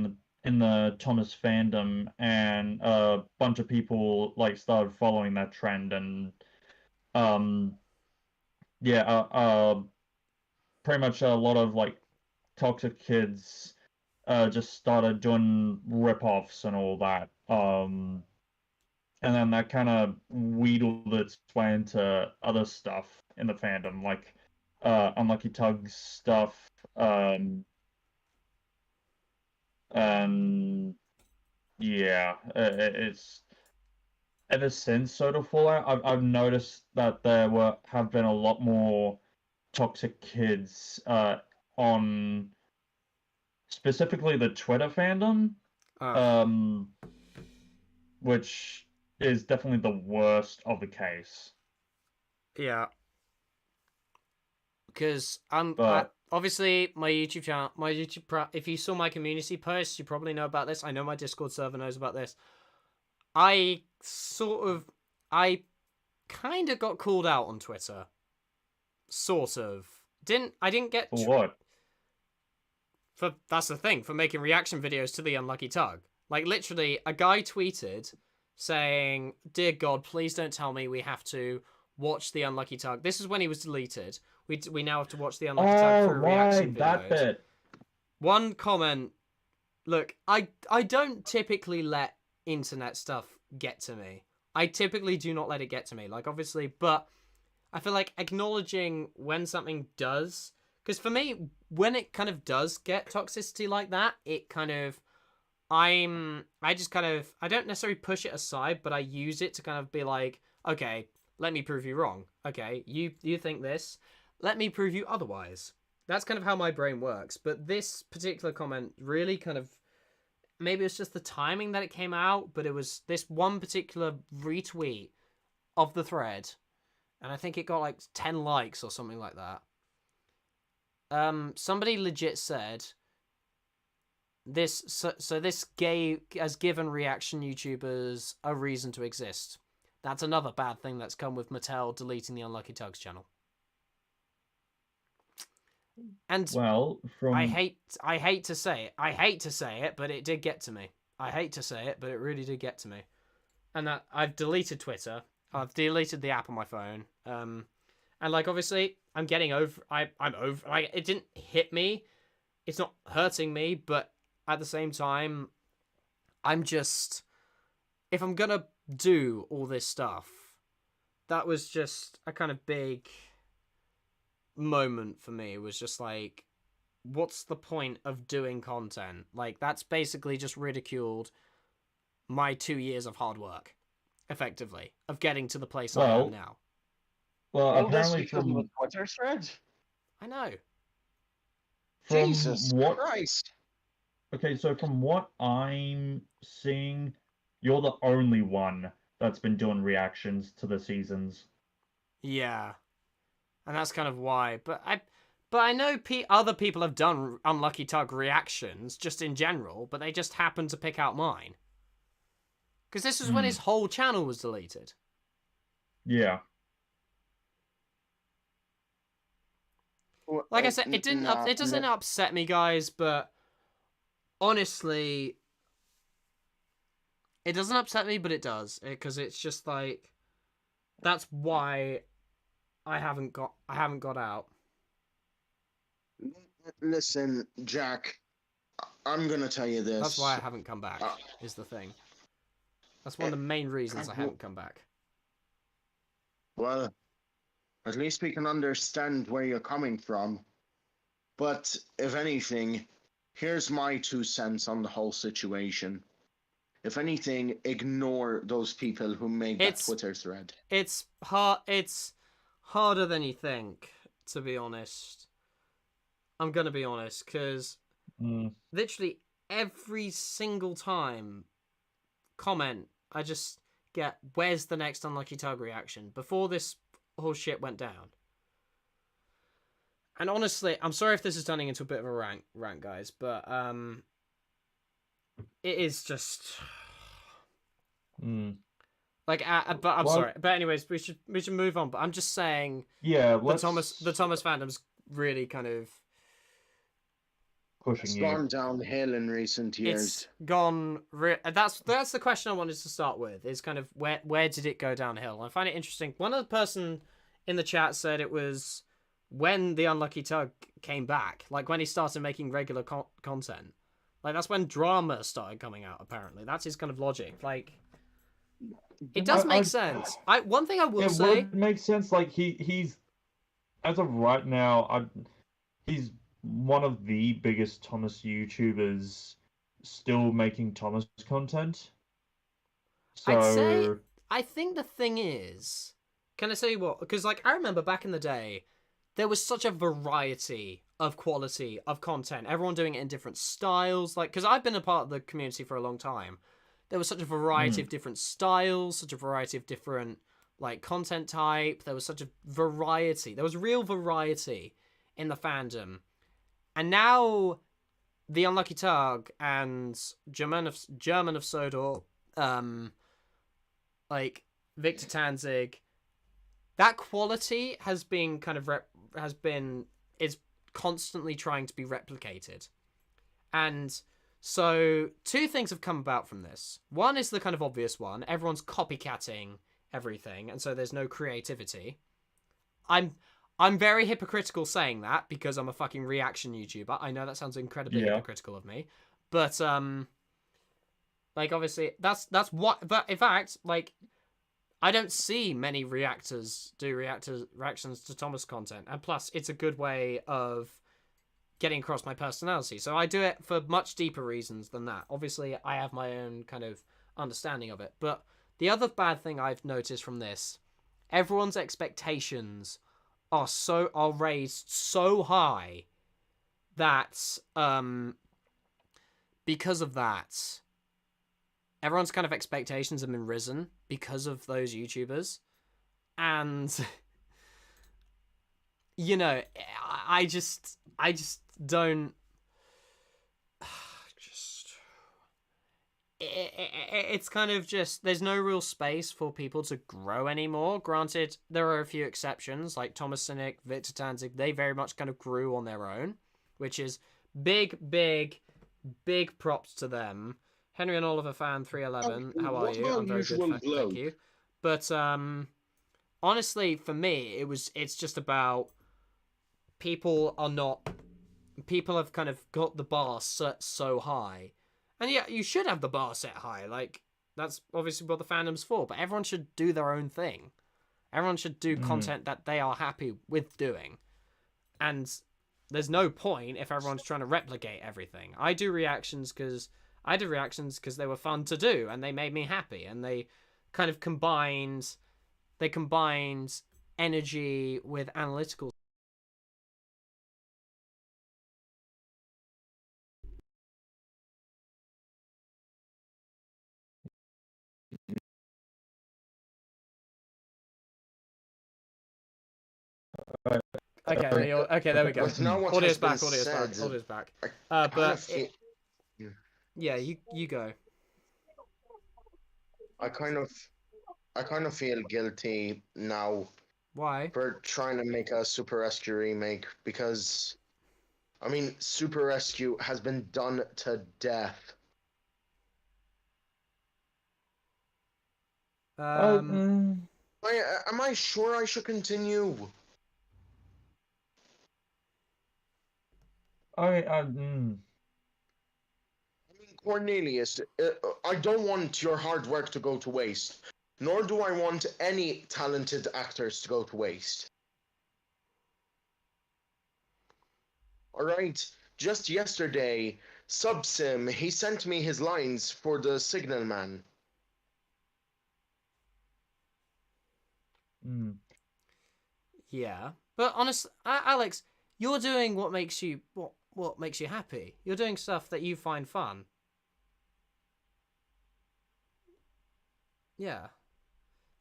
in the Thomas fandom, and a bunch of people like started following that trend, and um yeah pretty much a lot of like toxic kids just started doing rip-offs and all that, and then that kind of wheedled its way into other stuff in the fandom, like Unlucky Tug's stuff, and yeah, it's ever since Soda Fallout, I've noticed that have been a lot more toxic kids on specifically the Twitter fandom, um, which is definitely the worst of the case. Yeah. Because But obviously my YouTube channel, if you saw my community posts, you probably know about this. I know my Discord server knows about this. I kind of got called out on Twitter. Sort of. I didn't get for what? That's the thing, for making reaction videos to the Unlucky Tug. Like, literally, a guy tweeted saying, "Dear God, please don't tell me we have to watch the Unlucky Tug." This is when he was deleted. We now have to watch the Unlucky Tug for reaction videos. That bit. One comment. Look, I don't typically let internet stuff get to me. I typically do not let it get to me. Like, obviously, but I feel like acknowledging when something does, because for me, when it kind of does get toxicity like that, it kind of, I don't necessarily push it aside, but I use it to kind of be like, okay, let me prove you wrong. Okay, you think this, let me prove you otherwise. That's kind of how my brain works. But this particular comment really kind of, maybe it's just the timing that it came out, but it was this one particular retweet of the thread, and I think it got like 10 likes or something like that. Somebody legit said this. So this has given reaction YouTubers a reason to exist. That's another bad thing that's come with Mattel deleting the Unlucky Tugs channel. And well, I hate to say it, but it did get to me. I hate to say it, but it really did get to me. And that I've deleted Twitter. I've deleted the app on my phone. And like, obviously, I'm getting over. I'm over. Like, it didn't hit me. It's not hurting me, but at the same time, I'm just, if I'm gonna do all this stuff, that was just a kind of big moment for me. It was just like, what's the point of doing content? Like, that's basically just ridiculed my 2 years of hard work, effectively, of getting to the place I am now. Well, All apparently this because from of a Twitter thread? I know. Jesus Christ. Okay, so from what I'm seeing, you're the only one that's been doing reactions to the seasons. Yeah. And that's kind of why. But I know other people have done Unlucky Tug reactions, just in general, but they just happened to pick out mine. Because this was when his whole channel was deleted. Yeah. Like I said, it doesn't upset me, guys, but honestly, it doesn't upset me, but it does. Because it's just like, That's why I haven't got out. Listen, Jack, I'm gonna tell you this. That's why I haven't come back, is the thing. That's one of the main reasons I haven't come back. Well, at least we can understand where you're coming from. But if anything, here's my 2 cents on the whole situation. If anything, ignore those people who made that Twitter thread. It's hard. It's harder than you think, to be honest. I'm gonna be honest, because literally every single time comment I just get, where's the next Unlucky Tug reaction, before this whole shit went down. And honestly, I'm sorry if this is turning into a bit of a rant, guys, but it is just like, but I'm sorry. But anyways, we should move on. But I'm just saying, yeah, the Thomas fandom's really kind of pushing it's you. gone downhill in recent years. It's gone. That's the question I wanted to start with. Is kind of where did it go downhill? I find it interesting. One other person in the chat said it was when the Unlucky Tug came back, like when he started making regular content. Like that's when drama started coming out. Apparently, that's his kind of logic. Like, it does make sense. One thing I will say, it makes sense. Like he's as of right now, he's one of the biggest Thomas YouTubers still making Thomas content. So I'd say, I think the thing is, can I say what? Because like I remember back in the day, there was such a variety of quality of content. Everyone doing it in different styles. Like, because I've been a part of the community for a long time. There was such a variety of different styles, such a variety of different like content type. There was such a variety. There was real variety in the fandom. And now the Unlucky Tug and German of Sodor, like Victor Tanzig, that quality has been kind of is constantly trying to be replicated. And so 2 things have come about from this. One is the kind of obvious one. Everyone's copycatting everything, and so there's no creativity. I'm very hypocritical saying that because I'm a fucking reaction YouTuber. I know that sounds incredibly hypocritical of me, but like obviously that's what. But in fact, like I don't see many reactors do reactions to Thomas content, and plus it's a good way of getting across my personality. So I do it for much deeper reasons than that. Obviously, I have my own kind of understanding of it. But the other bad thing I've noticed from this, everyone's expectations are raised so high that because of that, everyone's kind of expectations have been risen because of those YouTubers. And you know, I just don't it's kind of just, there's no real space for people to grow anymore. Granted, there are a few exceptions, like Thomas Sinek, Victor Tanzig. They very much kind of grew on their own, which is big props to them. Henry and Oliver fan 311, how are you? I'm very good, thank you. But honestly, for me, it's just about people have kind of got the bar set so high. And yeah, you should have the bar set high. Like, that's obviously what the fandom's for. But everyone should do their own thing. Everyone should do content that they are happy with doing. And there's no point if everyone's trying to replicate everything. I do reactions because they were fun to do. And they made me happy. And they kind of combined energy with analytical. Okay, there we go. Audio's back. Yeah, you go. I kind of feel guilty now. Why? For trying to make a Super Rescue remake, because I mean, Super Rescue has been done to death. Am I sure I should continue? I Cornelius, I don't want your hard work to go to waste, nor do I want any talented actors to go to waste. Alright, just yesterday, Subsim, he sent me his lines for the Signal Man. Yeah, but honestly, Alex, you're doing what makes you what makes you happy. You're doing stuff that you find fun. Yeah,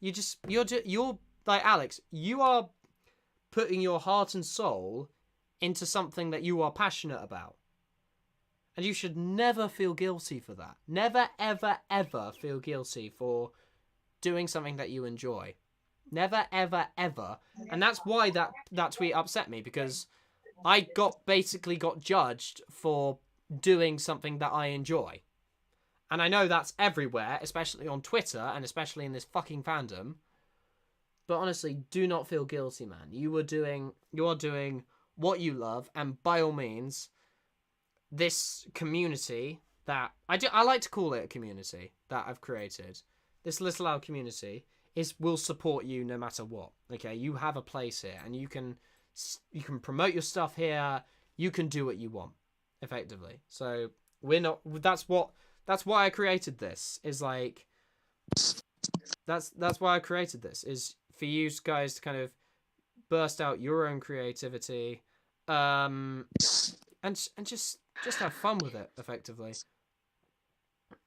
you're like Alex. You are putting your heart and soul into something that you are passionate about. And you should never feel guilty for that. Never, ever, ever feel guilty for doing something that you enjoy. Never, ever, ever. And that's why that tweet upset me, because I basically got judged for doing something that I enjoy. And I know that's everywhere, especially on Twitter and especially in this fucking fandom. But honestly, do not feel guilty, man. You are doing what you love, and by all means, this community that I like to call it a community that I've created, this Little Owl community, will support you no matter what. Okay, you have a place here, and you can promote your stuff here. You can do what you want, effectively. So we're not. That's why I created this. Is like that's why I created this. Is for you guys to kind of burst out your own creativity, and just have fun with it, effectively.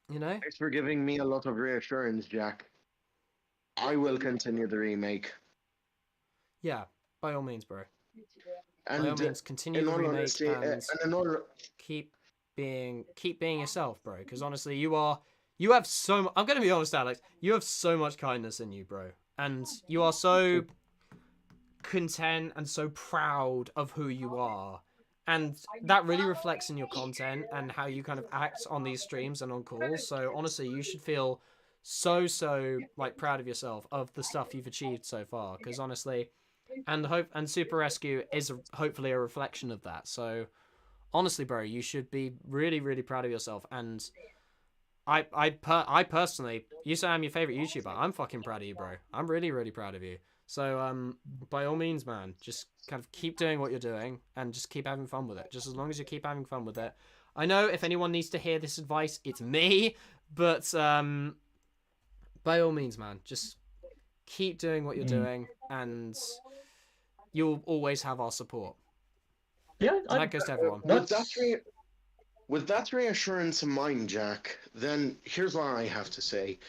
You know? Thanks for giving me a lot of reassurance, Jack. I will continue the remake. Yeah, by all means, bro. And by all means, continue the remake honesty, and keep being yourself, bro. Because honestly, you have so. I'm gonna be honest, Alex. You have so much kindness in you, bro, and you are so content and so proud of who you are. And that really reflects in your content and how you kind of act on these streams and on calls. So honestly, you should feel so like proud of yourself, of the stuff you've achieved so far. Because honestly, and Super Rescue is hopefully a reflection of that. So honestly, bro, you should be really proud of yourself. And I personally, you say I'm your favorite YouTuber. I'm fucking proud of you, bro. I'm really proud of you. So, by all means, man, just kind of keep doing what you're doing and just keep having fun with it. Just as long as you keep having fun with it. I know if anyone needs to hear this advice, it's me. But, by all means, man, just keep doing what you're doing and you'll always have our support. Yeah, and that goes to everyone. With that reassurance in mind, Jack, then here's what I have to say.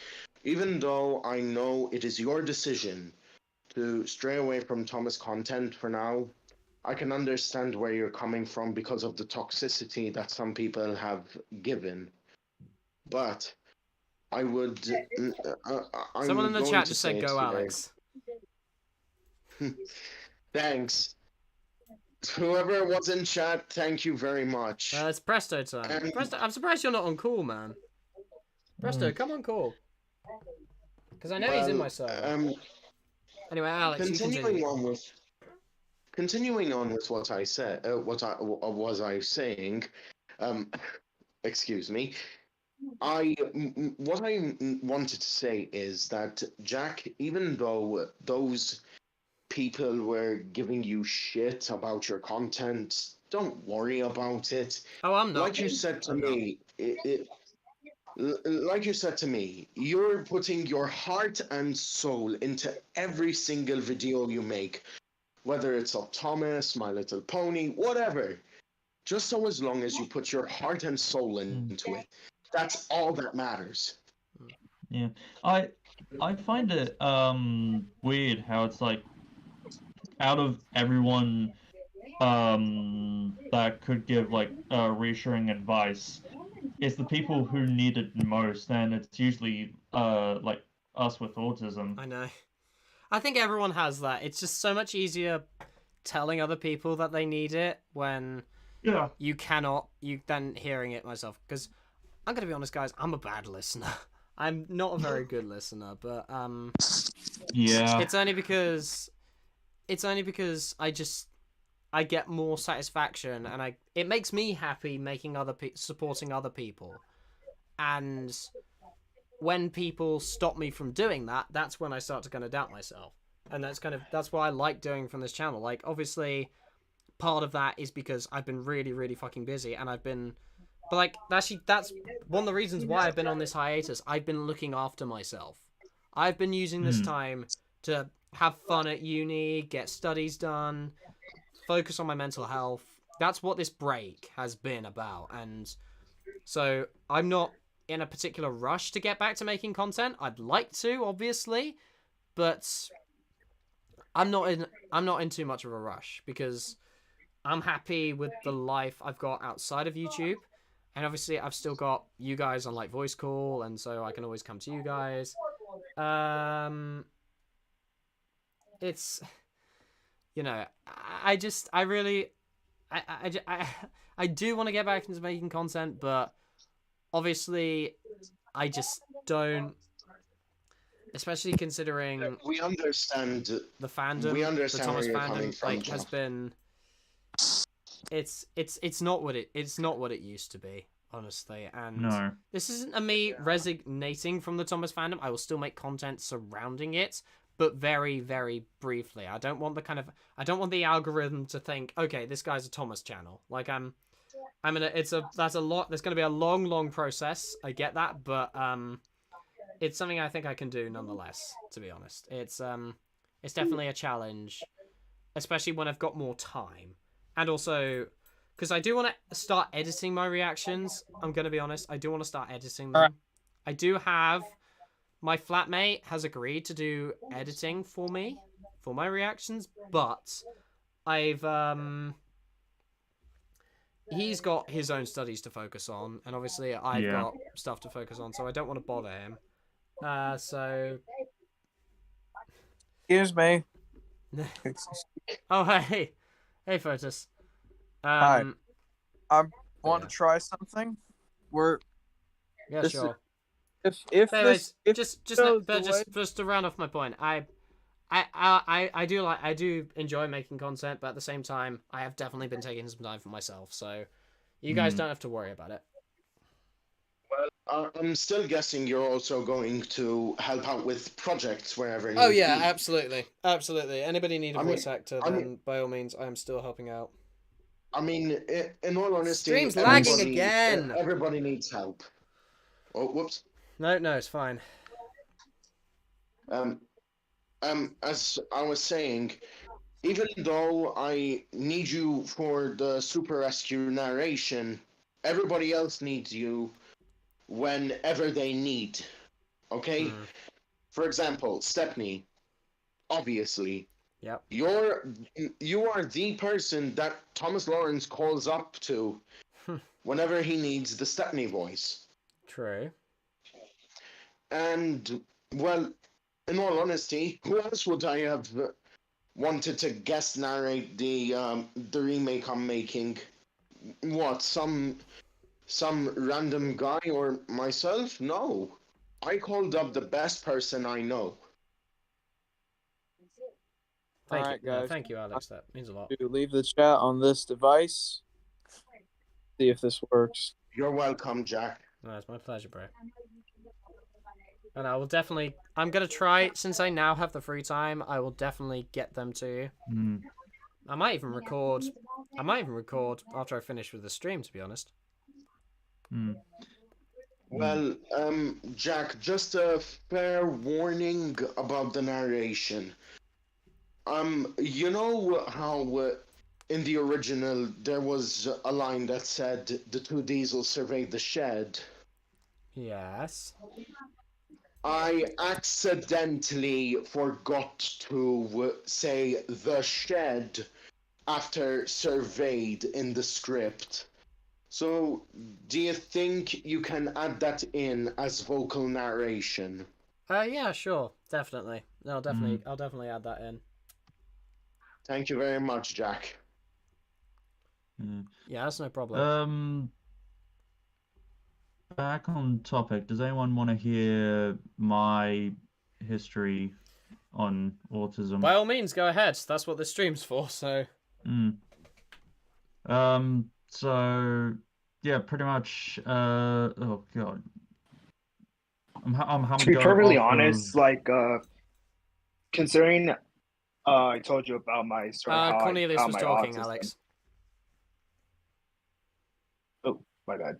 Even though I know it is your decision to stray away from Thomas content for now, I can understand where you're coming from because of the toxicity that some people have given. But I would. Someone in the chat just said, "Go, Alex." Thanks. Whoever was in chat, thank you very much. It's Presto time. Presto, I'm surprised you're not on call, man. Presto, come on call. Because I know he's in my server. Anyway, Alex, continuing on with what I said, what I was saying, excuse me. What I wanted to say is that, Jack, even though those people were giving you shit about your content, don't worry about it. Oh, I'm not. Like you said to me, like you said to me, you're putting your heart and soul into every single video you make, whether it's of Thomas, My Little Pony, whatever. Just so as long as you put your heart and soul into it, that's all that matters. Yeah, I find it weird how it's like, out of everyone that could give like reassuring advice, it's the people who need it most, and it's usually like us with autism. I know. I think everyone has that. It's just so much easier telling other people that they need it when you cannot, than hearing it myself. Because I'm going to be honest, guys, I'm a bad listener. I'm not a very good listener, but Yeah. it's only because I get more satisfaction, and it makes me happy making supporting other people. And when people stop me from doing that, that's when I start to kind of doubt myself. And that's what I like doing from this channel. Like, obviously, part of that is because I've been really, really fucking busy, and but like, that's one of the reasons why I've been on this hiatus. I've been looking after myself. I've been using this time to have fun at uni, get studies done, focus on my mental health. That's what this break has been about. And so I'm not in a particular rush to get back to making content. I'd like to, obviously, but I'm not in too much of a rush, because I'm happy with the life I've got outside of YouTube. And obviously I've still got you guys on like voice call, and so I can always come to you guys. It's, you know, I do want to get back into making content, but obviously I just don't, especially considering We understand. the fandom, We the understand where Thomas you're coming fandom, from, like, Joe. has been, it's not what it used to be, honestly. And No. this isn't a me resignating from the Thomas fandom. I will still make content surrounding it, but very, very briefly. I don't want the algorithm to think, okay, this guy's a Thomas channel. Like, there's gonna be a long process. I get that, but it's something I think I can do nonetheless, to be honest. It's definitely a challenge, especially when I've got more time. And also, because I do want to start editing my reactions. I'm going to be honest. I do want to start editing them. I do have... My flatmate has agreed to do editing for me, for my reactions, but I've... He's got his own studies to focus on, and obviously I've got stuff to focus on, so I don't want to bother him. So... Excuse me. Oh, hey. Hey, Fotis. Hi. I want yeah. to try something. Yeah, this sure. If Anyways, this just to round off my point, I do enjoy making content, but at the same time, I have definitely been taking some time for myself, so you guys don't have to worry about it. Well, I'm still guessing you're also going to help out with projects wherever need Oh yeah, be. absolutely. Anybody need a voice actor, then by all means, I am still helping out. I mean, in all honesty, Stream's lagging again. Everybody needs help. Oh, whoops. No, it's fine. As I was saying, even though I need you for the super rescue narration, everybody else needs you whenever they need. Okay? For example, Stepney, obviously. Yep. You are the person that Thomas Lawrence calls up to whenever he needs the Stepney voice. True. And, well, in all honesty, who else would I have wanted to guest narrate the remake I'm making? What, some random guy or myself? No. I called up the best person I know. Thank Alright, you. guys. Thank you, Alex. That means a lot. To leave the chat on this device. See if this works. You're welcome, Jack. No, it's my pleasure, bro. And I will definitely... I'm going to try, since I now have the free time, I will definitely get them to you. I might even record after I finish with the stream, to be honest. Well, Jack, just a fair warning about the narration. You know how in the original there was a line that said the two diesels surveyed the shed? Yes. I accidentally forgot to say the shed after surveyed in the script. So, do you think you can add that in as vocal narration? Yeah, sure, definitely. I'll definitely add that in. Thank you very much, Jack. Yeah, that's no problem. back on topic, does anyone want to hear my history on autism? By all means, go ahead. That's what this stream's for. So. So yeah, pretty much. Oh god, I'm having To to be go perfectly off honest, of. considering I told you about my story, how Cornelius I was my talking, autism. Alex. Oh, my bad.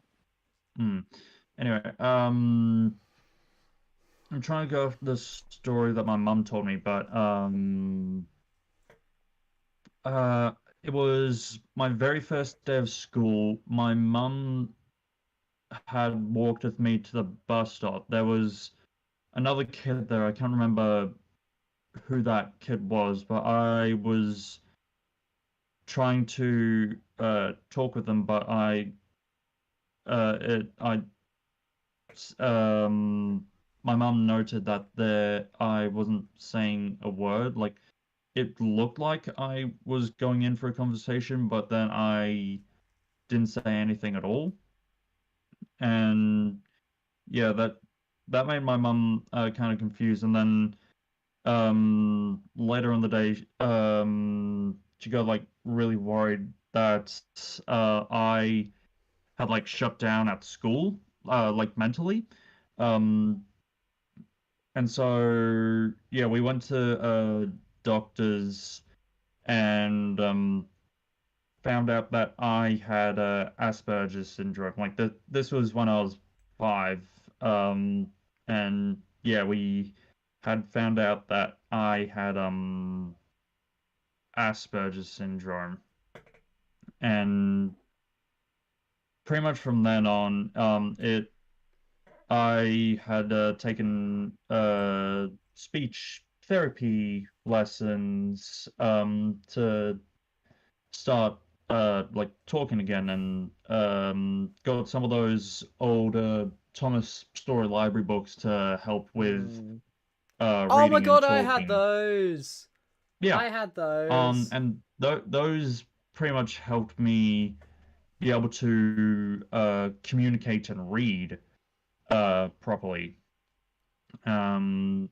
Anyway, I'm trying to go off the story that my mum told me, but it was my very first day of school. My mum had walked with me to the bus stop. There was another kid there. I can't remember who that kid was, but I was trying to talk with them, but my mum noted that I wasn't saying a word. Like it looked like I was going in for a conversation, but then I didn't say anything at all. And yeah, that made my mum kind of confused. And then later in the day, she got like really worried that I had like shut down at school, like mentally. Um, and so yeah, we went to doctors and found out that I had Asperger's syndrome. Like this was when I was 5. And yeah, we had found out that I had Asperger's syndrome, and pretty much from then on, I had taken speech therapy lessons to start like talking again, and got some of those old Thomas Story Library books to help with Oh my reading and god, I had talking. those. Yeah. I had those. And those pretty much helped me be able to communicate and read properly. And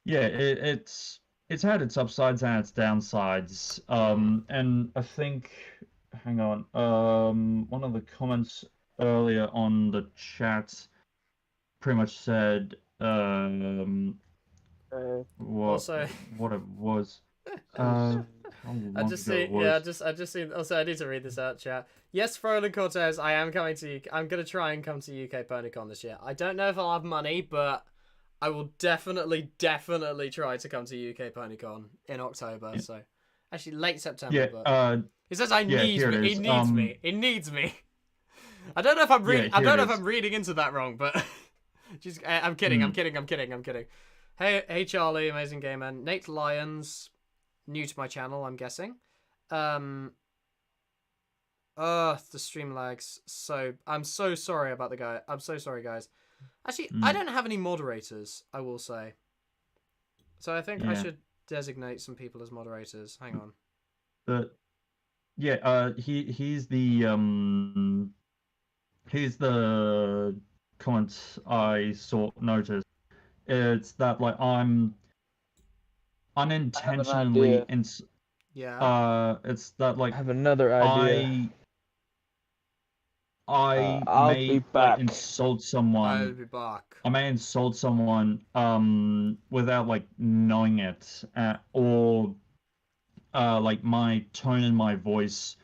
yeah, it's had its upsides and its downsides. And I think, hang on, one of the comments earlier on the chat pretty much said Also, what it was. How I long just ago see, it yeah, was. I just see. Also, I need to read this out, chat. Yes, Frolan Cortez, I am coming to. I'm gonna try and come to UK PonyCon this year. I don't know if I'll have money, but I will definitely try to come to UK PonyCon in October. Yeah. So, actually, late September. Yeah. But he says I Yeah, need here me. it He is. needs me. He needs me. I don't know if I'm reading. Yeah, I here don't it know if is. I'm reading into that wrong, but just I'm kidding. I'm kidding. I'm kidding. I'm kidding. Hey, Charlie, amazing gamer. Nate Lyons, new to my channel, I'm guessing. The stream lags. So I'm so sorry about the guy. I'm so sorry, guys. Actually, I don't have any moderators, I will say. So I think I should designate some people as moderators. Hang on. But yeah, he's the comments I noticed. It's that like I'm unintentionally Yeah. it's that like I have another idea. I I'll be may like back. insult I'll someone. be back. I may insult someone without like knowing it, or like my tone in my voice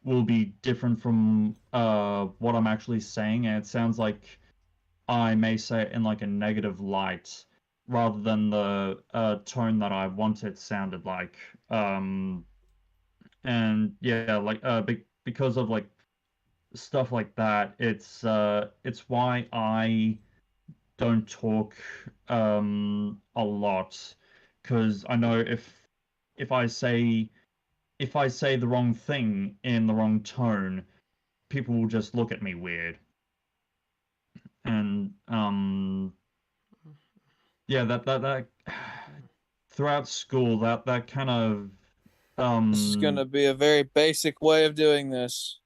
will be different from what I'm actually saying, and it sounds like I may say it in like a negative light rather than the tone that I want it sounded like. And yeah, like because of like stuff like that, it's why I don't talk a lot, because I know if I say the wrong thing in the wrong tone, people will just look at me weird. And yeah, that throughout school, that kind of This is gonna be a very basic way of doing this.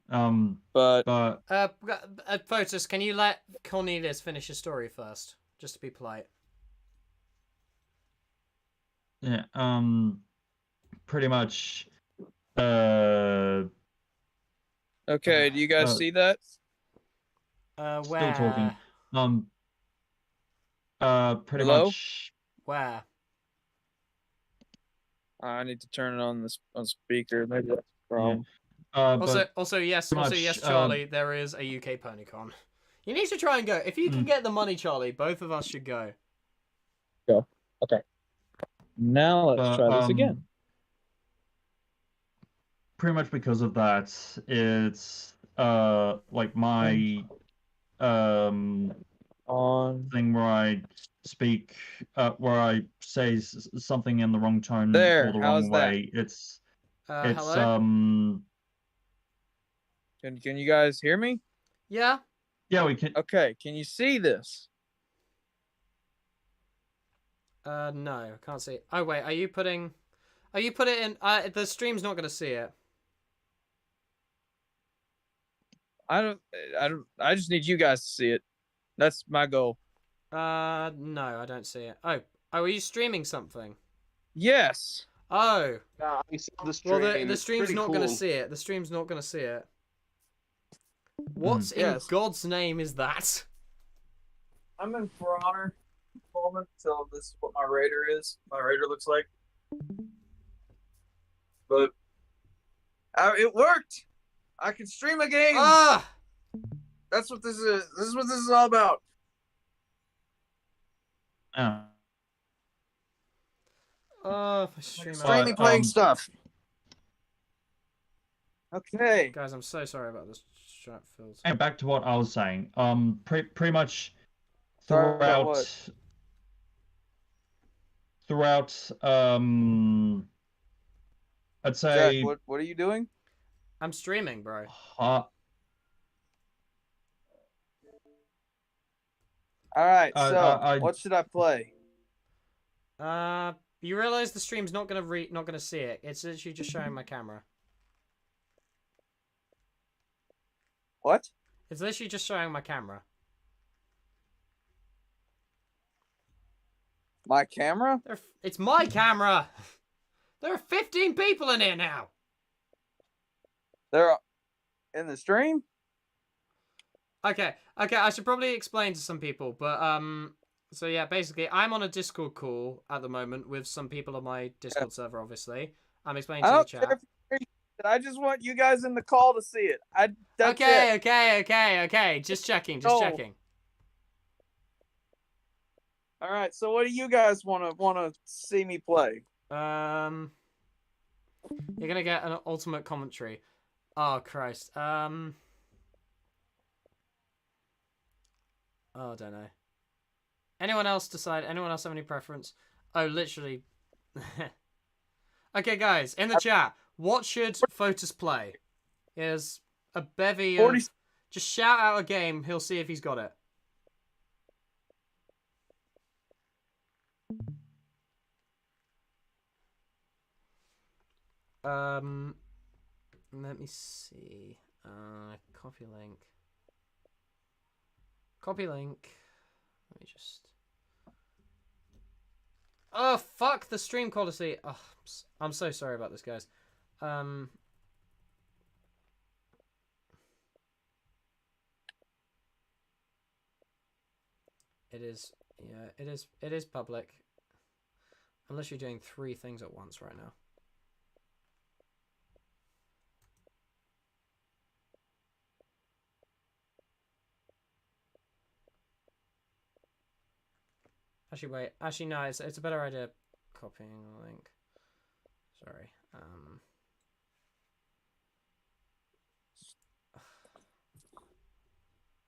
But But Photos, can you let Cornelius finish his story first, just to be polite? yeah, pretty much, okay, do you guys see that? Where? still talking. Pretty Hello? much. Where? I need to turn it on this on speaker. Maybe that's the Yeah. problem. But Also, yes, pretty also much, yes, Charlie. There is a UK PonyCon. You need to try and go. If you can get the money, Charlie, both of us should go. Go. Okay. Now let's try this again. Pretty much because of that, it's like my On. thing where I speak, where I say something in the wrong tone There, or the how's wrong that? way. It's Hello? Can you guys hear me? Yeah. Yeah, we can. Okay, can you see this? No, I can't see it. Oh wait, are you putting it in? The stream's not gonna see it. I just need you guys to see it. That's my goal. No, I don't see it. Oh, are you streaming something? Yes. Oh. Yeah, I saw the stream. Well, the It's stream's pretty not cool. gonna see it. The stream's not gonna see it. What's in God's name is that? I'm in For Honor moment, so this is what my Raider is. My Raider looks like. But it worked. I can stream a game. Ah! That's what this is. This is what this is all about. Oh, streaming playing stuff. Okay. Guys, I'm so sorry about this strap fills. And back to what I was saying. Pretty much Sorry about throughout, I'd say. Jack, what are you doing? I'm streaming, bro. All right. So, what should I play? You realize the stream's not gonna see it. It's literally just showing my camera. What? It's literally just showing my camera. My camera? It's my camera. There are 15 people in here now. They're in the stream? Okay, I should probably explain to some people, but so yeah, basically I'm on a Discord call at the moment with some people on my Discord server, obviously. I'm explaining to the chat. I just want you guys in the call to see it. Okay. Just checking. All right, so what do you guys wanna see me play? You're gonna get an ultimate commentary. Oh Christ. Oh, I don't know. Anyone else decide? Anyone else have any preference? Oh, literally. Okay, guys, in the chat, what should Photos play? Here's a bevy of... Just shout out a game, he'll see if he's got it. Let me see. Copy link. Let me just... Oh, fuck the stream quality. Oh, I'm so sorry about this, guys. It is, yeah, it is public. Unless you're doing 3 things at once right now. Actually, wait. Actually, no, it's a better idea copying the link. Sorry.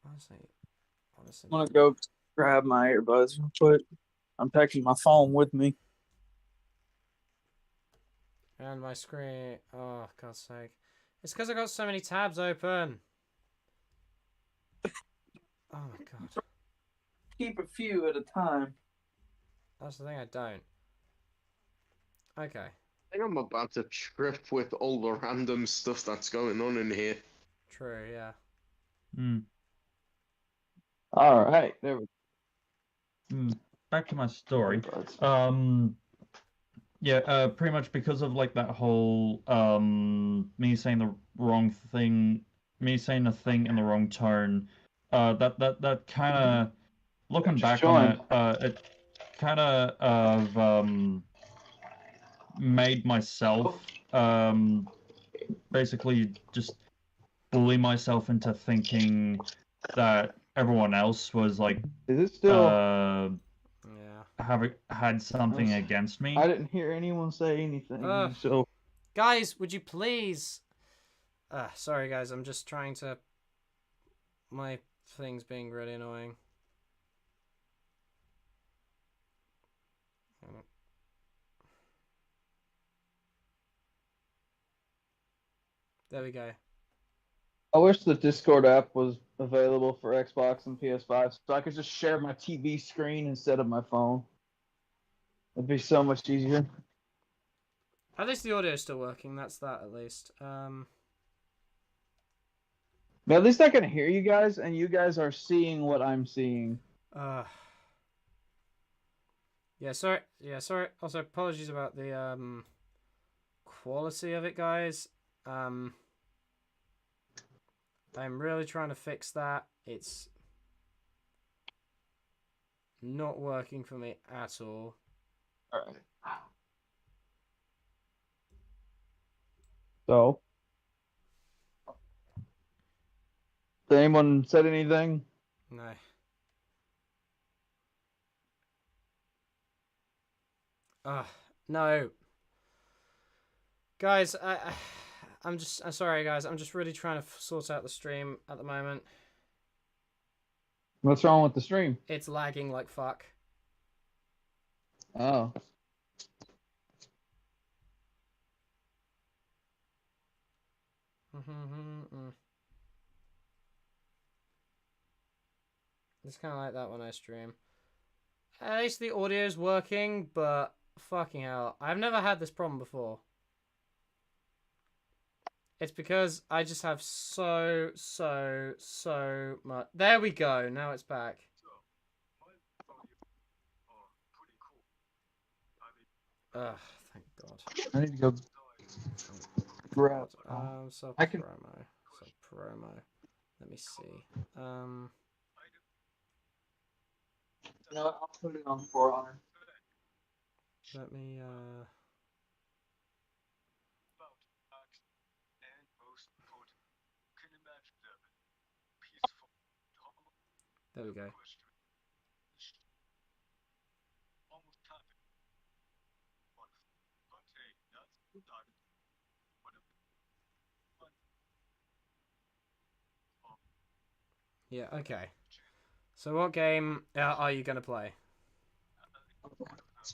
Honestly. I'm gonna go grab my earbuds real quick. I'm taking my phone with me. And my screen. Oh, God's sake. It's because I got so many tabs open. Oh my God. Keep a few at a time. That's the thing, I don't. Okay. I think I'm about to trip with all the random stuff that's going on in here. True, yeah. Mm. All right, there we Back to my story. go. Yeah, pretty much because of like that whole me saying the wrong thing, me saying a thing in the wrong tone. That kind of looking Just back on joined. it kind of made myself basically just bully myself into thinking that everyone else was like Is it still? Yeah. had something against me. I didn't hear anyone say anything, so Guys, would you please? Sorry guys, I'm just trying to. My thing's being really annoying. There we go. I wish the Discord app was available for Xbox and PS5 so I could just share my TV screen instead of my phone. It'd be so much easier. At least the audio is still working. That's that at least. But at least I can hear you guys, and you guys are seeing what I'm seeing. Yeah, sorry. Yeah, sorry. Also, apologies about the quality of it, guys. I'm really trying to fix that. It's not working for me at all. All right. So, did anyone said anything? No. No. Guys, I'm sorry, guys. I'm just really trying to sort out the stream at the moment. What's wrong with the stream? It's lagging like fuck. Oh. It's kind of like that when I stream. At least the audio is working, but fucking hell, I've never had this problem before. It's because I just have so much. There we go. Now it's back. Ugh, thank God. I need to go grab. I can promo. Let me see. No, I'll put it on For Honor. Let me There we go. Yeah, okay. So what game are you going to play?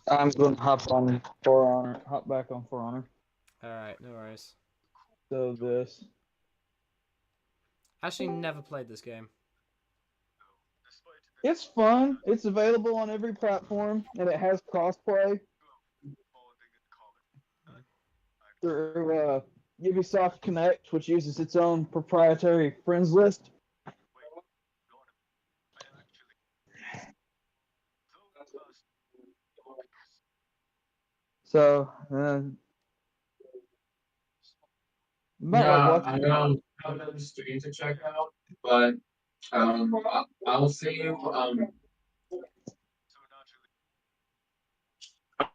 I'm going to hop on For Honor. Hop back on For Honor. Alright, no worries. So this. Actually never played this game. It's fun. It's available on every platform, and it has crossplay through Ubisoft Connect, which uses its own proprietary friends list. So, I don't have another stream to check out, but I'll see you.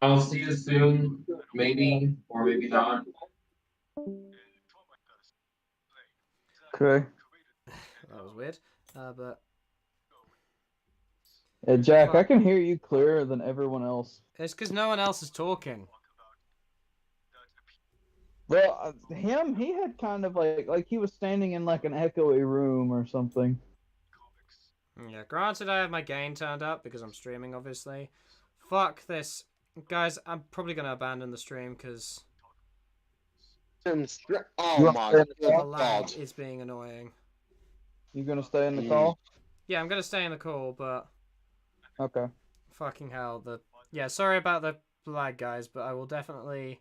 I'll see you soon, maybe or maybe not. Okay. That was weird. But Yeah, Jack, I can hear you clearer than everyone else. it's because no one else is talking. Well, he had kind of like he was standing in like an echoey room or something. Yeah, granted I have my gain turned up because I'm streaming, obviously. Fuck this. Guys, I'm probably going to abandon the stream because Oh my the lag God. is being annoying. You gonna stay in the call? Yeah, I'm going to stay in the call, but... Okay. Fucking hell. Yeah, sorry about the lag, guys, but I will definitely